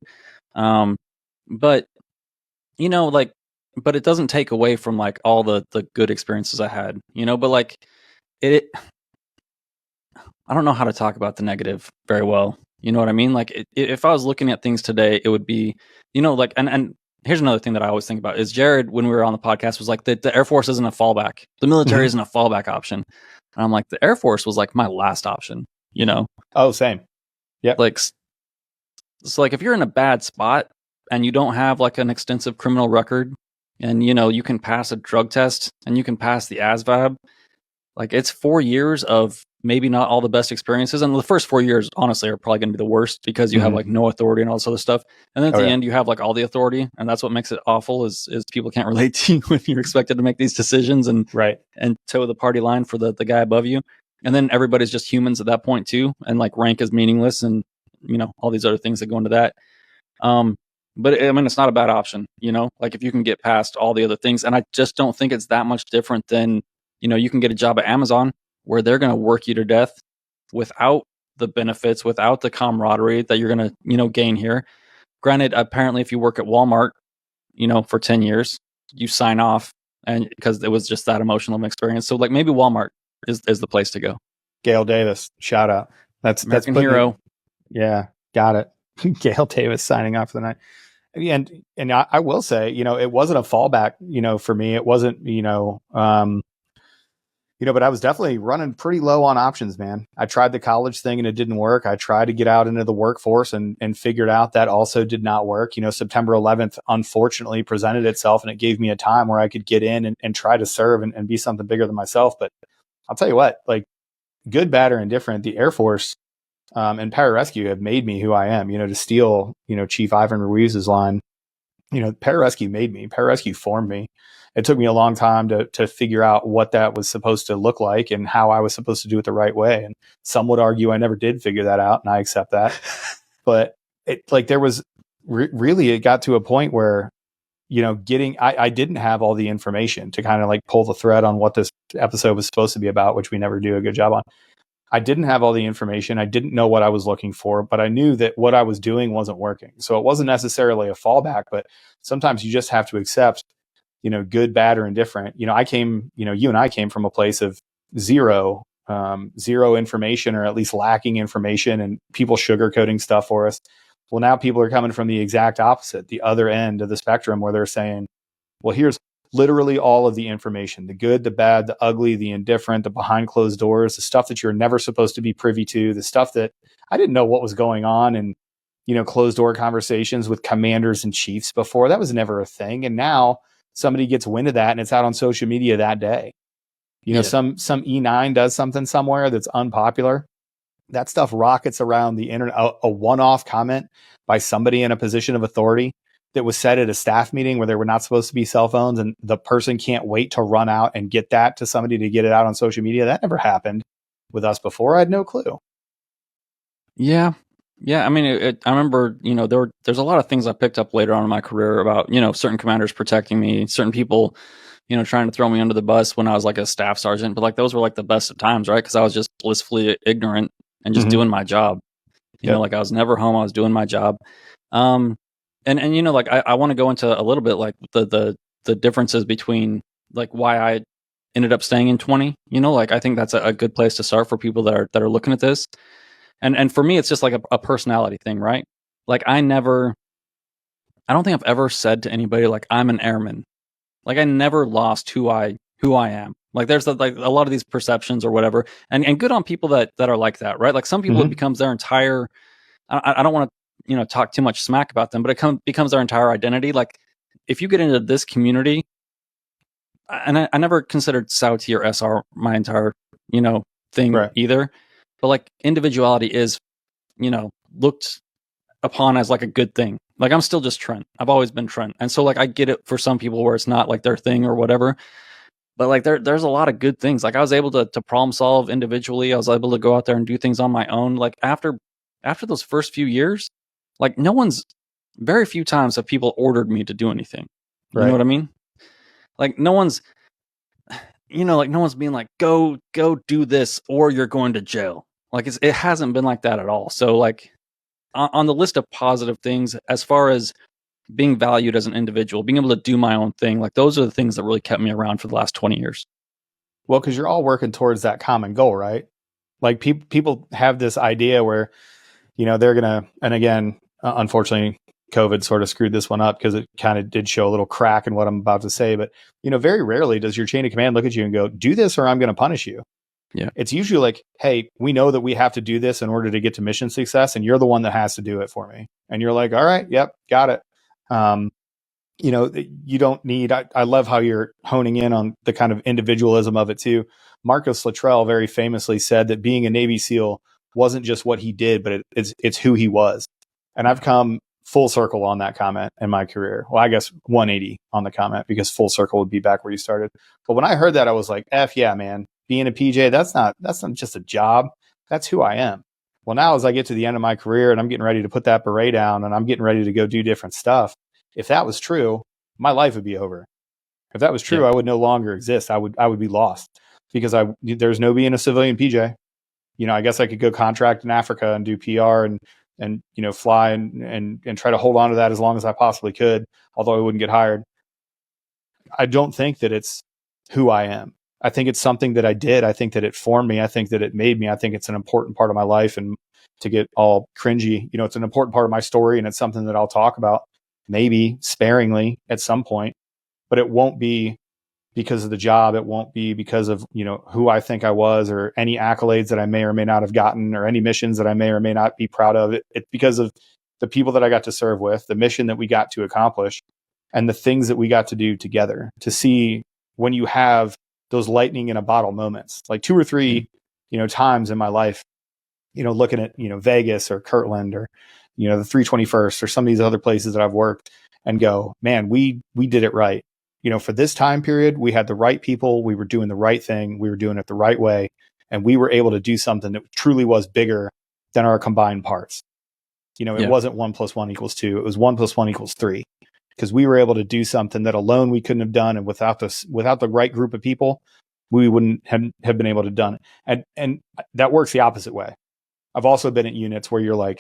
But you know, like, but it doesn't take away from like all the good experiences I had, you know, but like I don't know how to talk about the negative very well. You know what I mean? Like if I was looking at things today, it would be, you know, like, and here's another thing that I always think about is Jared, when we were on the podcast, was like the Air Force isn't a fallback. The military isn't a fallback option. And I'm like, the Air Force was like my last option, you know? Oh, same. Yeah. Like, so like if you're in a bad spot and you don't have like an extensive criminal record and, you know, you can pass a drug test and you can pass the ASVAB, like it's 4 years of maybe not all the best experiences. And the first 4 years, honestly, are probably going to be the worst because you have like no authority and all this other stuff. And then at the end, you have like all the authority. And that's what makes it awful is people can't relate to you when you're expected to make these decisions and toe the party line for the guy above you. And then everybody's just humans at that point too. And like rank is meaningless and, you know, all these other things that go into that. But I mean, it's not a bad option, you know, like if you can get past all the other things. And I just don't think it's that much different than, you know, you can get a job at Amazon where they're going to work you to death without the benefits, without the camaraderie that you're going to, you know, gain here. Granted, apparently if you work at Walmart, you know, for 10 years, you sign off and because it was just that emotional experience. So like maybe Walmart is the place to go. Gail Davis, shout out. That's American hero. Yeah, got it. Gail Davis signing off for the night. And I will say, you know, it wasn't a fallback, you know, for me. It wasn't, but I was definitely running pretty low on options, man. I tried the college thing and it didn't work. I tried to get out into the workforce and figured out that also did not work. You know, September 11th, unfortunately, presented itself and it gave me a time where I could get in and try to serve and be something bigger than myself. But I'll tell you what, like good, bad, or indifferent, the Air Force and pararescue have made me who I am. You know, to steal, you know, Chief Ivan Ruiz's line, you know, pararescue made me. Pararescue formed me. It took me a long time to figure out what that was supposed to look like and how I was supposed to do it the right way. And some would argue I never did figure that out, and I accept that. But it like there was really it got to a point where, you know, I didn't have all the information to kind of like pull the thread on what this episode was supposed to be about, which we never do a good job on. I didn't have all the information. I didn't know what I was looking for, but I knew that what I was doing wasn't working. So it wasn't necessarily a fallback, but sometimes you just have to accept, good, bad, or indifferent. I came, you and I came from a place of zero, zero information, or at least lacking information, and people sugarcoating stuff for us. Well, now people are coming from the exact opposite, the other end of the spectrum, where they're saying, well, here's literally all of the information, the good, the bad, the ugly, the indifferent, the behind closed doors, the stuff that you're never supposed to be privy to, the stuff that I didn't know what was going on in, closed door conversations with commanders and chiefs before. That was never a thing. And now somebody gets wind of that and it's out on social media that day. Some E9 does something somewhere that's unpopular. That stuff rockets around the internet. A one-off comment by somebody in a position of authority that was said at a staff meeting where there were not supposed to be cell phones, and the person can't wait to run out and get that to somebody to get it out on social media. That never happened with us before. I had no clue. Yeah. I mean, I remember, there's a lot of things I picked up later on in my career about, certain commanders protecting me, certain people, trying to throw me under the bus when I was like a staff sergeant. But like those were like the best of times, right? Because I was just blissfully ignorant and just doing my job. Like I was never home. I was doing my job. And like I want to go into a little bit like the differences between like why I ended up staying in 20. Like I think that's a good place to start for people that are looking at this. And for me, it's just like a personality thing, right? Like I don't think I've ever said to anybody like I'm an airman. Like I never lost who I am. Like there's like a lot of these perceptions or whatever, and good on people that are like that, right? Like some people it becomes their entire. I don't want to talk too much smack about them, but it becomes their entire identity. Like if you get into this community, and I never considered SAUT or SR my entire thing either, but like individuality is looked upon as like a good thing. Like I'm still just Trent. I've always been Trent, and so like I get it for some people where it's not like their thing or whatever. But like there's a lot of good things. Like I was able to problem solve individually. I was able to go out there and do things on my own. Like after those first few years, like very few times have people ordered me to do anything. You know what I mean? Like no one's being like, go do this or you're going to jail. Like it hasn't been like that at all. So like on the list of positive things, as far as being valued as an individual, being able to do my own thing, like those are the things that really kept me around for the last 20 years. Well, because you're all working towards that common goal, right? Like people have this idea where, they're going to, and again, unfortunately, COVID sort of screwed this one up because it kind of did show a little crack in what I'm about to say. But, very rarely does your chain of command look at you and go, do this or I'm going to punish you. Yeah. It's usually like, hey, we know that we have to do this in order to get to mission success, and you're the one that has to do it for me. And you're like, all right, yep, got it. You don't need, I love how you're honing in on the kind of individualism of it too. Marcus Luttrell very famously said that being a Navy SEAL wasn't just what he did, but it's who he was. And I've come full circle on that comment in my career. Well, I guess 180 on the comment, because full circle would be back where you started. But when I heard that, I was like, F yeah, man, being a PJ, that's not just a job. That's who I am. Well, now as I get to the end of my career and I'm getting ready to put that beret down and I'm getting ready to go do different stuff, if that was true, my life would be over. If that was true, I would no longer exist. I would be lost, because there's no being a civilian PJ. I guess I could go contract in Africa and do PR and fly and try to hold on to that as long as I possibly could, although I wouldn't get hired. I don't think that it's who I am. I think it's something that I did. I think that it formed me. I think that it made me. I think it's an important part of my life. And to get all cringy, it's an important part of my story, and it's something that I'll talk about, maybe sparingly at some point, but it won't be because of the job. It won't be because of, who I think I was, or any accolades that I may or may not have gotten, or any missions that I may or may not be proud of. It's because of the people that I got to serve with, the mission that we got to accomplish, and the things that we got to do together. To see when you have those lightning in a bottle moments, like 2 or 3, times in my life, looking at, Vegas or Kirtland or, the 321st or some of these other places that I've worked, and go, man, we did it right. For this time period, we had the right people. We were doing the right thing. We were doing it the right way. And we were able to do something that truly was bigger than our combined parts. It wasn't 1 + 1 = 2. It was 1 + 1 = 3, because we were able to do something that alone we couldn't have done. And without the right group of people, we wouldn't have been able to done it. And that works the opposite way. I've also been at units where you're like,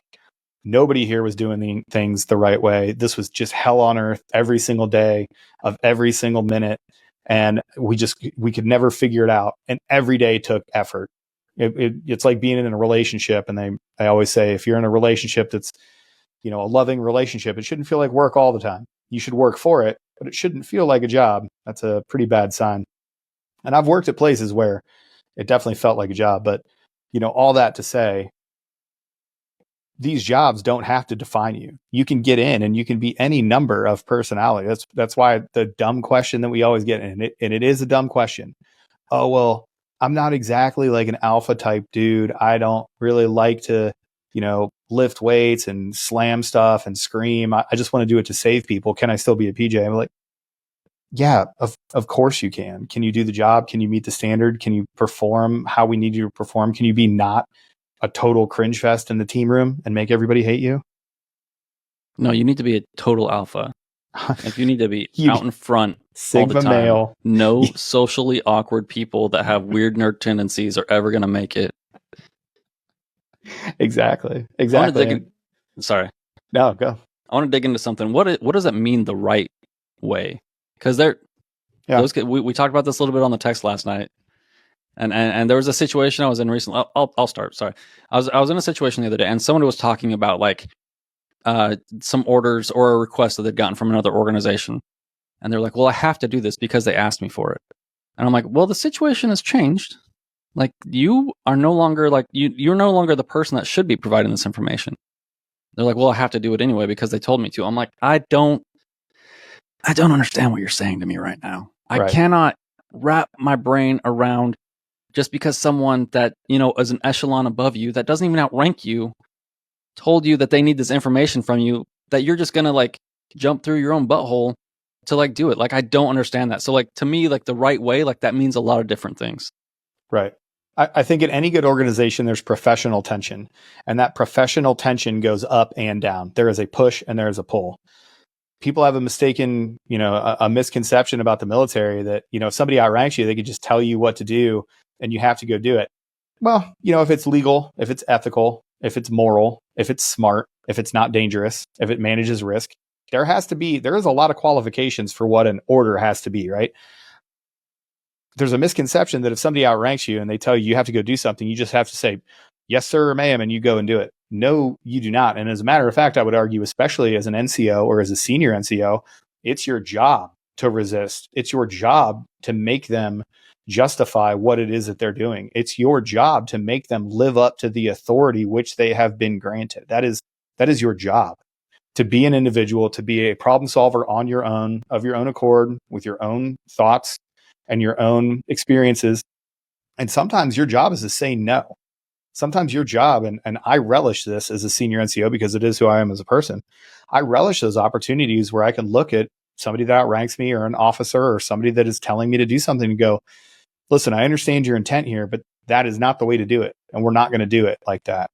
nobody here was doing things the right way. This was just hell on earth every single day of every single minute. And we could never figure it out. And every day took effort. It's like being in a relationship. And I always say, if you're in a relationship that's, a loving relationship, it shouldn't feel like work all the time. You should work for it, but it shouldn't feel like a job. That's a pretty bad sign. And I've worked at places where it definitely felt like a job. But, all that to say, these jobs don't have to define you. You can get in and you can be any number of personality. That's why the dumb question that we always get, and it is a dumb question. Oh, well, I'm not exactly like an alpha type dude. I don't really like to, lift weights and slam stuff and scream. I just want to do it to save people. Can I still be a PJ? I'm like, yeah, of course you can. Can you do the job? Can you meet the standard? Can you perform how we need you to perform? Can you be not a total cringe fest in the team room and make everybody hate you? No, you need to be a total alpha. Like you need to be out in front Sigma all the time. male. No socially awkward people that have weird nerd tendencies are ever going to make it. Exactly. Sorry. No, go. I want to dig into something. What does that mean, the right way? Because we talked about this a little bit on the text last night. And there was a situation I was in recently. I'll start. Sorry, I was in a situation the other day, and someone was talking about like some orders or a request that they'd gotten from another organization, and they're like, "Well, I have to do this because they asked me for it." And I'm like, "Well, the situation has changed. Like you are no longer you're no longer the person that should be providing this information." They're like, "Well, I have to do it anyway because they told me to." I'm like, I don't understand what you're saying to me right now. I cannot wrap my brain around. Just because someone that, is an echelon above you, that doesn't even outrank you, told you that they need this information from you, that you're just going to like jump through your own butthole to like do it. Like, I don't understand that. So like, to me, like the right way, like that means a lot of different things. Right. I think in any good organization, there's professional tension, and that professional tension goes up and down. There is a push and there is a pull. People have a mistaken, a misconception about the military that, if somebody outranks you, they could just tell you what to do and you have to go do it. Well, if it's legal, if it's ethical, if it's moral, if it's smart, if it's not dangerous, if it manages risk, there is a lot of qualifications for what an order has to be, right? There's a misconception that if somebody outranks you and they tell you you have to go do something, you just have to say, yes, sir, or ma'am, and you go and do it. No, you do not. And as a matter of fact, I would argue, especially as an NCO or as a senior NCO, it's your job to resist. It's your job to make them justify what it is that they're doing. It's your job to make them live up to the authority which they have been granted. That is your job. To be an individual, to be a problem solver on your own, of your own accord, with your own thoughts and your own experiences. And sometimes your job is to say no. Sometimes your job, and I relish this as a senior NCO because it is who I am as a person. I relish those opportunities where I can look at somebody that outranks me or an officer or somebody that is telling me to do something and go, listen, I understand your intent here, but that is not the way to do it. And we're not going to do it like that.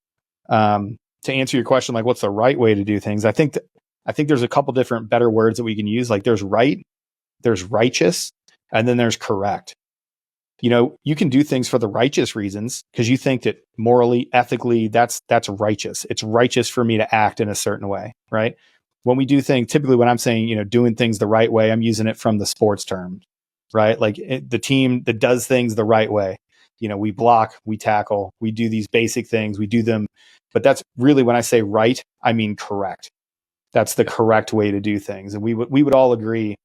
To answer your question, like what's the right way to do things? I think there's a couple different better words that we can use. Like there's right, there's righteous, and then there's correct. You can do things for the righteous reasons because you think that morally, ethically, that's righteous. It's righteous for me to act in a certain way, right? When we do things, typically when I'm saying, doing things the right way, I'm using it from the sports term, right? Like the team that does things the right way. We block, we tackle, we do these basic things, we do them. But that's really, when I say right, I mean correct. That's the correct way to do things. And we would all agree.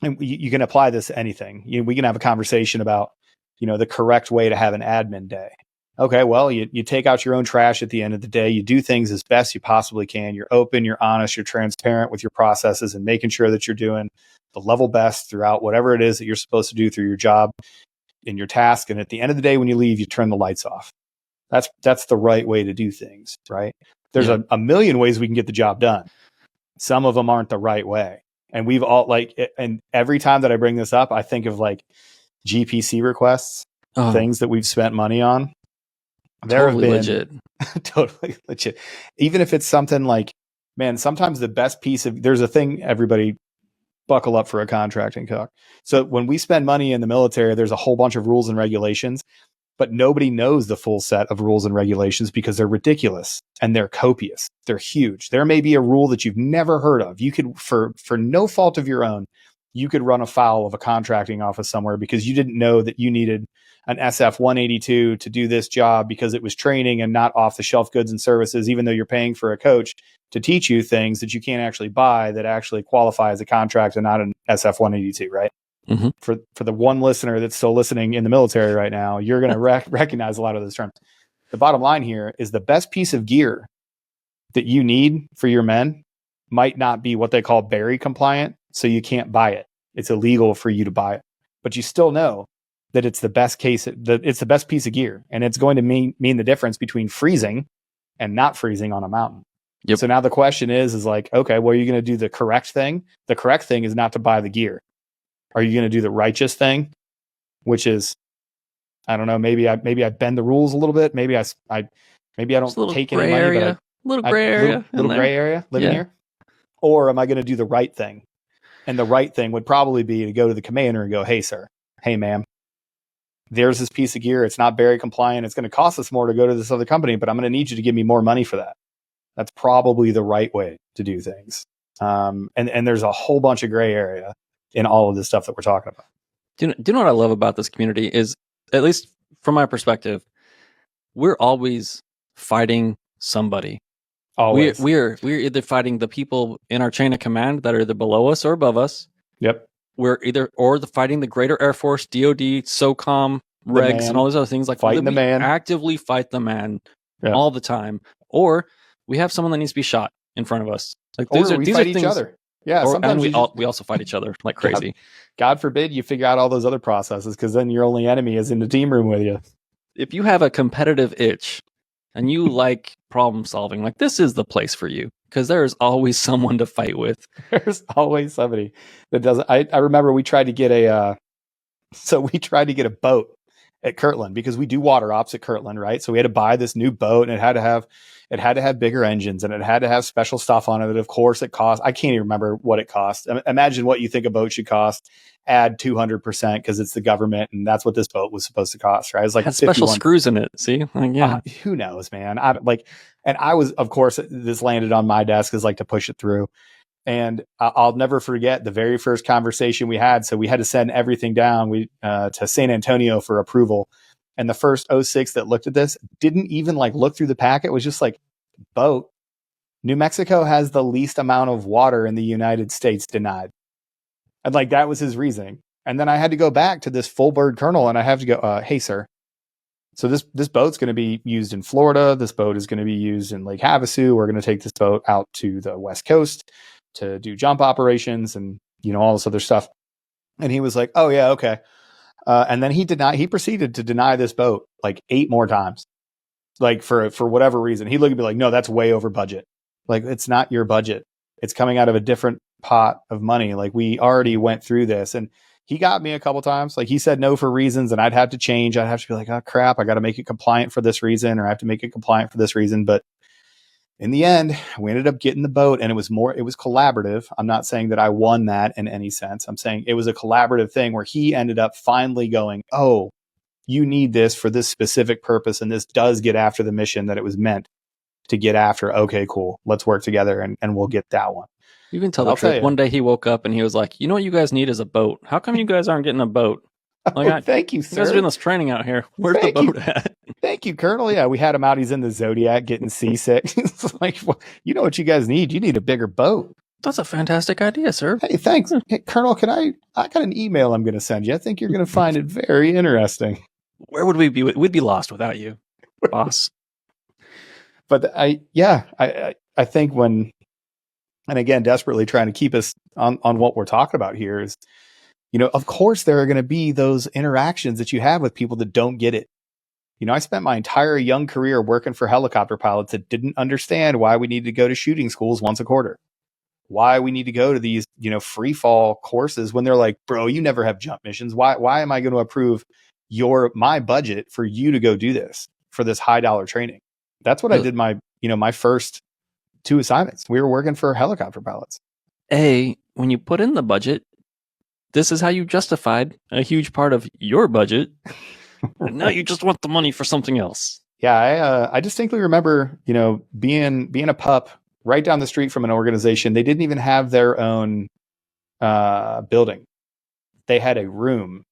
And you can apply this to anything. We can have a conversation about, the correct way to have an admin day. Okay, well, you take out your own trash at the end of the day. You do things as best you possibly can. You're open, you're honest, you're transparent with your processes and making sure that you're doing the level best throughout whatever it is that you're supposed to do through your job and your task. And at the end of the day, when you leave, you turn the lights off. That's the right way to do things, right? There's a million ways we can get the job done. Some of them aren't the right way. And we've all and every time that I bring this up, I think of like GPC requests, things that we've spent money on. There totally have been legit. Totally legit. Even if it's something like, man, sometimes the best piece of, there's a thing everybody, buckle up for a contracting cook. So when we spend money in the military, there's a whole bunch of rules and regulations, but nobody knows the full set of rules and regulations because they're ridiculous and they're copious. They're huge. There may be a rule that you've never heard of. You could, for no fault of your own, you could run afoul of a contracting office somewhere because you didn't know that you needed an SF 182 to do this job because it was training and not off the shelf goods and services, even though you're paying for a coach to teach you things that you can't actually buy that actually qualify as a contract and not an SF 182, right? Mm-hmm. For the one listener that's still listening in the military right now, you're going to recognize a lot of those terms. The bottom line here is the best piece of gear that you need for your men might not be what they call Berry compliant, so you can't buy it. It's illegal for you to buy it, but you still know that it's the best case. It's the best piece of gear, and it's going to mean the difference between freezing and not freezing on a mountain. Yep. So now the question is like, okay, well, are you going to do the correct thing? The correct thing is not to buy the gear. Are you going to do the righteous thing, which is, I don't know, maybe I bend the rules a little bit. Maybe I don't take any money, but little gray area living here. Or am I going to do the right thing? And the right thing would probably be to go to the commander and go, hey, sir, hey, ma'am, there's this piece of gear. It's not Berry compliant. It's going to cost us more to go to this other company, but I'm going to need you to give me more money for that. That's probably the right way to do things. And there's a whole bunch of gray area in all of this stuff that we're talking about. Do you know what I love about this community is, at least from my perspective, we're always fighting somebody. Always. We're either fighting the people in our chain of command that are either below us or above us. Yep. We're fighting the greater Air Force, DOD, SOCOM, regs, and all those other things. Like fighting the man. Actively fight the man all the time. Or we have someone that needs to be shot in front of us. Like these are each things, other. Yeah, sometimes we also fight each other like crazy. God forbid you figure out all those other processes, because then your only enemy is in the team room with you. If you have a competitive itch and you like problem solving, like this is the place for you, because there is always someone to fight with. There's always somebody that doesn't. I remember we tried to get a boat at Kirtland, because we do water ops at Kirtland, right? So we had to buy this new boat, and it had to have bigger engines, and it had to have special stuff on it. That of course it cost. I can't even remember what it cost. Imagine what you think a boat should cost. Add 200% because it's the government, and that's what this boat was supposed to cost, right? It's like had special screws in it. See, who knows, man? I was, of course, this landed on my desk as like to push it through. And I'll never forget the very first conversation we had. So we had to send everything down to San Antonio for approval. And the first 06 that looked at this didn't even like look through the packet. It was just like, boat. New Mexico has the least amount of water in the United States, denied. And like, that was his reasoning. And then I had to go back to this full bird colonel, and I have to go, hey, sir. So this boat's going to be used in Florida. This boat is going to be used in Lake Havasu. We're going to take this boat out to the West Coast to do jump operations and, all this other stuff. And he was like, oh yeah, okay. And then he proceeded to deny this boat like 8 more times, like for whatever reason. He looked at me like, no, that's way over budget. Like, it's not your budget. It's coming out of a different pot of money. Like, we already went through this. And he got me a couple times. Like, he said no for reasons, and I'd have to change. I'd have to be like, oh crap, I got to make it compliant for this reason, or I have to make it compliant for this reason. But in the end, we ended up getting the boat, and it was collaborative. I'm not saying that I won that in any sense. I'm saying it was a collaborative thing where he ended up finally going, oh, you need this for this specific purpose, and this does get after the mission that it was meant to get after. Okay, cool. Let's work together and we'll get that one. You can tell the truth. One day he woke up and he was like, you know what you guys need is a boat. How come you guys aren't getting a boat? Like, thank you, sir. You guys are doing this training out here. Where's the boat at? Thank you, Colonel. Yeah, we had him out. He's in the Zodiac getting seasick. It's like, well, you know what you guys need? You need a bigger boat. That's a fantastic idea, sir. Hey, thanks. Hey, Colonel, I got an email I'm going to send you. I think you're going to find it very interesting. Where would we be? We'd be lost without you, boss. But I think when, and again, desperately trying to keep us on what we're talking about here is, of course there are going to be those interactions that you have with people that don't get it. I spent my entire young career working for helicopter pilots that didn't understand why we need to go to shooting schools once a quarter, why we need to go to these, free fall courses when they're like, bro, you never have jump missions. Why am I going to approve my budget for you to go do this for this high dollar training? That's what I did my first 2 assignments. We were working for helicopter pilots. when you put in the budget, this is how you justified a huge part of your budget. And now you just want the money for something else. Yeah, I distinctly remember, being a pup right down the street from an organization. They didn't even have their own building. They had a room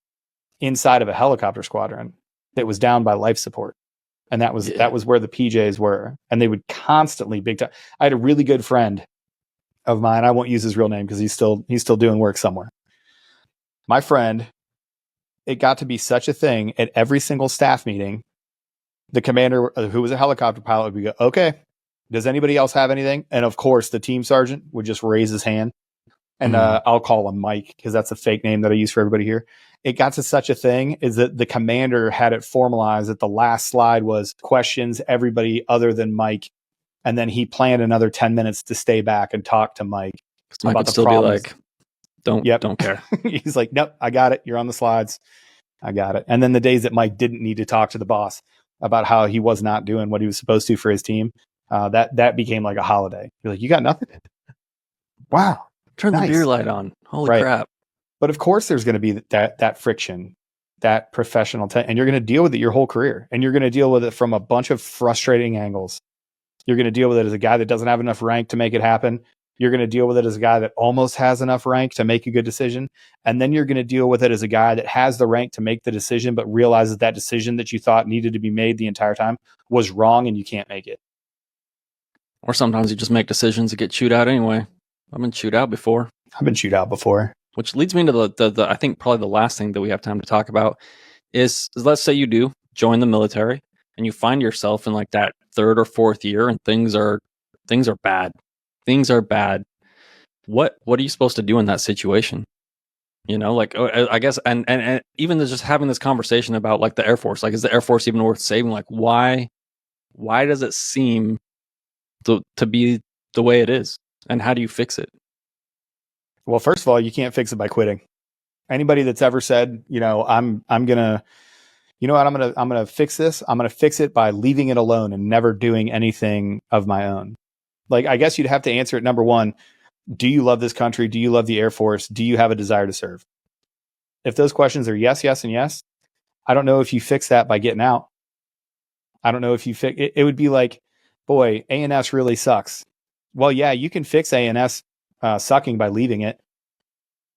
inside of a helicopter squadron that was down by life support, and that was where the PJs were. And they would constantly big time. I had a really good friend of mine. I won't use his real name because he's still doing work somewhere. My friend, it got to be such a thing at every single staff meeting. The commander, who was a helicopter pilot, would go, "Okay, does anybody else have anything?" And of course, the team sergeant would just raise his hand. And I'll call him Mike because that's a fake name that I use for everybody here. It got to such a thing is that the commander had it formalized that the last slide was questions everybody other than Mike. And then he planned another 10 minutes to stay back and talk to Mike about the problems. Be like, don't care. He's like, "Nope, I got it. You're on the slides. I got it." And then the days that Mike didn't need to talk to the boss about how he was not doing what he was supposed to for his team, that became like a holiday. You're like, "You got nothing?" Wow. Turn the beer light on. Holy crap. But of course there's going to be that friction, that professional and you're going to deal with it your whole career. And you're going to deal with it from a bunch of frustrating angles. You're going to deal with it as a guy that doesn't have enough rank to make it happen. You're going to deal with it as a guy that almost has enough rank to make a good decision. And then you're going to deal with it as a guy that has the rank to make the decision, but realizes that decision that you thought needed to be made the entire time was wrong and you can't make it. Or sometimes you just make decisions that get chewed out anyway. I've been chewed out before. Which leads me to the I think probably the last thing that we have time to talk about is let's say you do join the military and you find yourself in like that third or fourth year and things are bad. Things are bad. What are you supposed to do in that situation? Like I guess and even just having this conversation about like the Air Force, like is the Air Force even worth saving? Like why does it seem to be the way it is? And how do you fix it? Well, first of all, you can't fix it by quitting. Anybody that's ever said, I'm gonna fix this. I'm gonna fix it by leaving it alone and never doing anything of my own. Like, I guess you'd have to answer it. Number one, do you love this country? Do you love the Air Force? Do you have a desire to serve? If those questions are yes, yes, and yes, I don't know if you fix that by getting out. I don't know if you fix it. It would be like, boy, A&S really sucks. Well, yeah, you can fix A&S sucking by leaving it.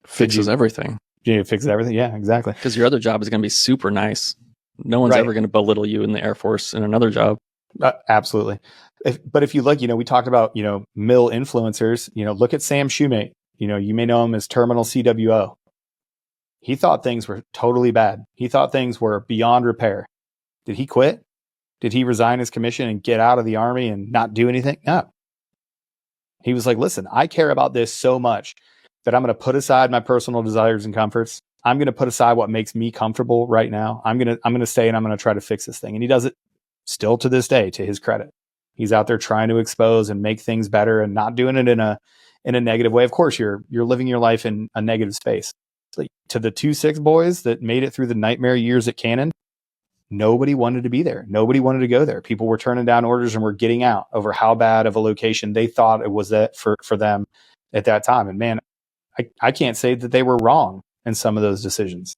Fixes everything. Yeah, fixes everything. Yeah, exactly. Because your other job is going to be super nice. No one's ever going to belittle you in the Air Force in another job. Absolutely. But if you look, we talked about, mill influencers, look at Sam Shoemate. You may know him as Terminal CWO. He thought things were totally bad. He thought things were beyond repair. Did he quit? Did he resign his commission and get out of the Army and not do anything? No. He was like, listen, I care about this so much that I'm going to put aside my personal desires and comforts. I'm going to put aside what makes me comfortable right now. I'm going to stay and I'm going to try to fix this thing. And he does it still to this day, to his credit. He's out there trying to expose and make things better and not doing it in a negative way. Of course, you're living your life in a negative space. Like, to the 2-6 boys that made it through the nightmare years at Cannon, nobody wanted to be there. Nobody wanted to go there. People were turning down orders and were getting out over how bad of a location they thought it was that for them at that time. And man, I can't say that they were wrong in some of those decisions.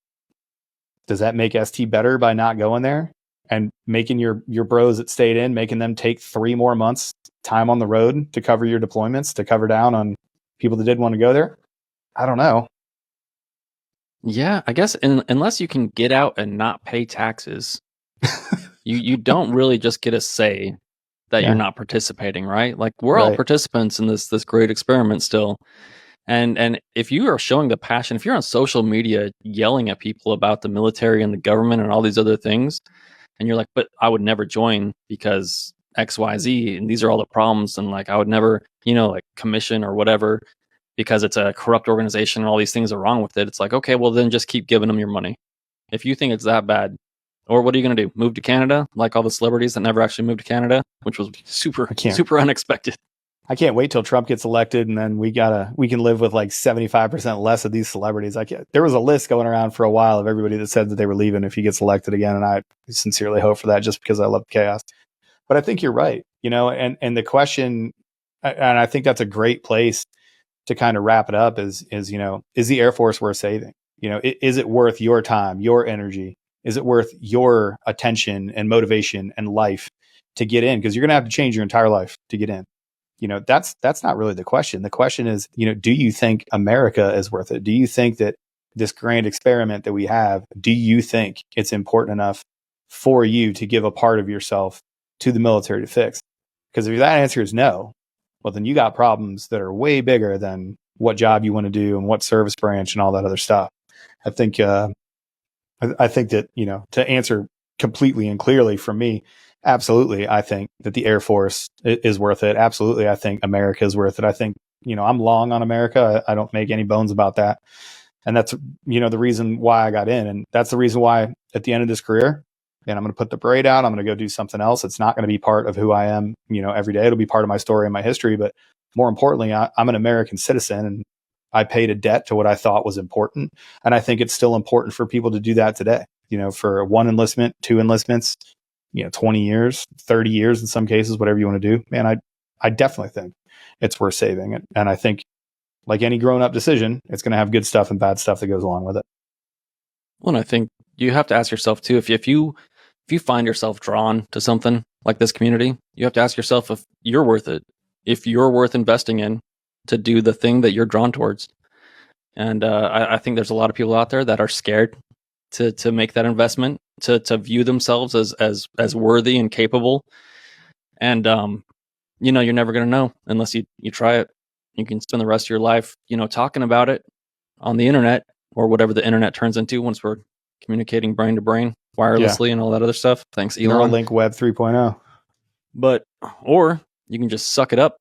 Does that make ST better by not going there and making your bros that stayed in, making them take 3 more months time on the road to cover your deployments, to cover down on people that did want to go there? I don't know. Yeah, I guess unless you can get out and not pay taxes, you don't really just get a say that you're not participating, right? Like, we're all participants in this great experiment still. And if you are showing the passion, if you're on social media yelling at people about the military and the government and all these other things, and you're like, but I would never join because XYZ, and these are all the problems, and like I would never, like commission or whatever because it's a corrupt organization and all these things are wrong with it. It's like, okay, well then just keep giving them your money. If you think it's that bad, or what are you going to do? Move to Canada? Like all the celebrities that never actually moved to Canada, which was super unexpected. I can't wait till Trump gets elected, and then we can live with like 75% less of these celebrities. There was a list going around for a while of everybody that said that they were leaving if he gets elected again, and I sincerely hope for that just because I love chaos. But I think you're right, and the question, and I think that's a great place to kind of wrap it up is, you know, is the Air Force worth saving? You know, is it worth your time, your energy? Is it worth your attention and motivation and life to get in? Because you're going to have to change your entire life to get in. You know, that's not really the question. The question is, you know, do you think America is worth it? Do you think that this grand experiment that we have, do you think it's important enough for you to give a part of yourself to the military to fix? Because if that answer is no, well, then you got problems that are way bigger than what job you want to do and what service branch and all that other stuff. I think that, you know, to answer completely and clearly from me, absolutely, I think that the Air Force is worth it. Absolutely, I think America is worth it. I think, you know, I'm long on America. I don't make any bones about that. And that's, you know, the reason why I got in. And that's the reason why at the end of this career, and I'm going to put the braid out, I'm going to go do something else. It's not going to be part of who I am, you know, every day. It'll be part of my story and my history. But more importantly, I'm an American citizen, and I paid a debt to what I thought was important. And I think it's still important for people to do that today. You know, for 1 enlistment, 2 enlistments, you know, 20 years, 30 years in some cases, whatever you want to do, man, I definitely think it's worth saving. And I think, like any grown-up decision, it's going to have good stuff and bad stuff that goes along with it. Well, and I think you have to ask yourself too, if you find yourself drawn to something like this community, you have to ask yourself if you're worth it, if you're worth investing in to do the thing that you're drawn towards. And I think there's a lot of people out there that are scared to make that investment, to view themselves as worthy and capable. And you know, you're never going to know unless you try it. You can spend the rest of your life, you know, talking about it on the internet, or whatever the internet turns into once we're communicating brain to brain wirelessly and all that other stuff. Thanks, Elon. Neuralink Web 3.0. But, or you can just suck it up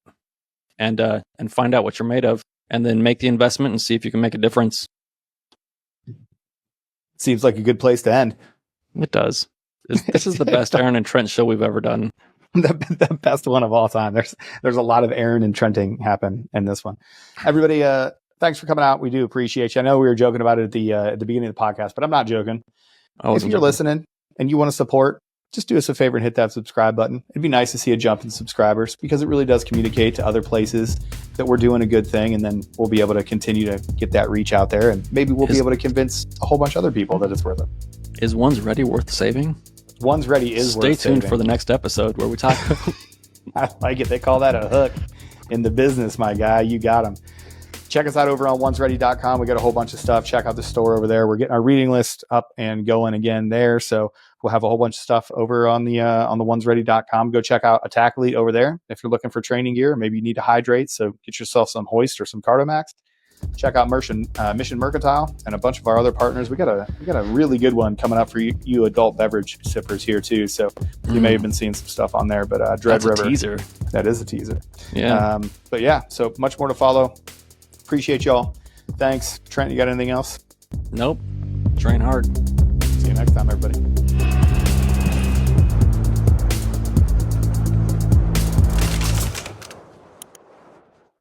and find out what you're made of, and then make the investment and see if you can make a difference. Seems like a good place to end. It does. This is the best Aaron and Trent show we've ever done. The best one of all time. There's a lot of Aaron and Trenting happen in this one. Everybody, thanks for coming out. We do appreciate you. I know we were joking about it at the beginning of the podcast, but I'm not joking. If you're listening and you want to support, just do us a favor and hit that subscribe button. It'd be nice to see a jump in subscribers, because it really does communicate to other places that we're doing a good thing, and then we'll be able to continue to get that reach out there, and maybe we'll be able to convince a whole bunch of other people that it's worth it. Is One's Ready worth saving? One's Ready is worth saving. Stay tuned for the next episode where we talk. I like it. They call that a hook in the business, my guy. You got them. Check us out over on onesready.com. We got a whole bunch of stuff. Check out the store over there. We're getting our reading list up and going again there. So we'll have a whole bunch of stuff over on the onesready.com. Go check out Attack Elite over there. If you're looking for training gear, maybe you need to hydrate, so get yourself some Hoist or some Cardomax. Check out Mission Mercantile and a bunch of our other partners. We got a really good one coming up for you adult beverage sippers here too. So you may have been seeing some stuff on there, but Dread That's River. A teaser. That is a teaser. Yeah. But yeah, so much more to follow. Appreciate y'all. Thanks. Trent, you got anything else? Nope. Train hard.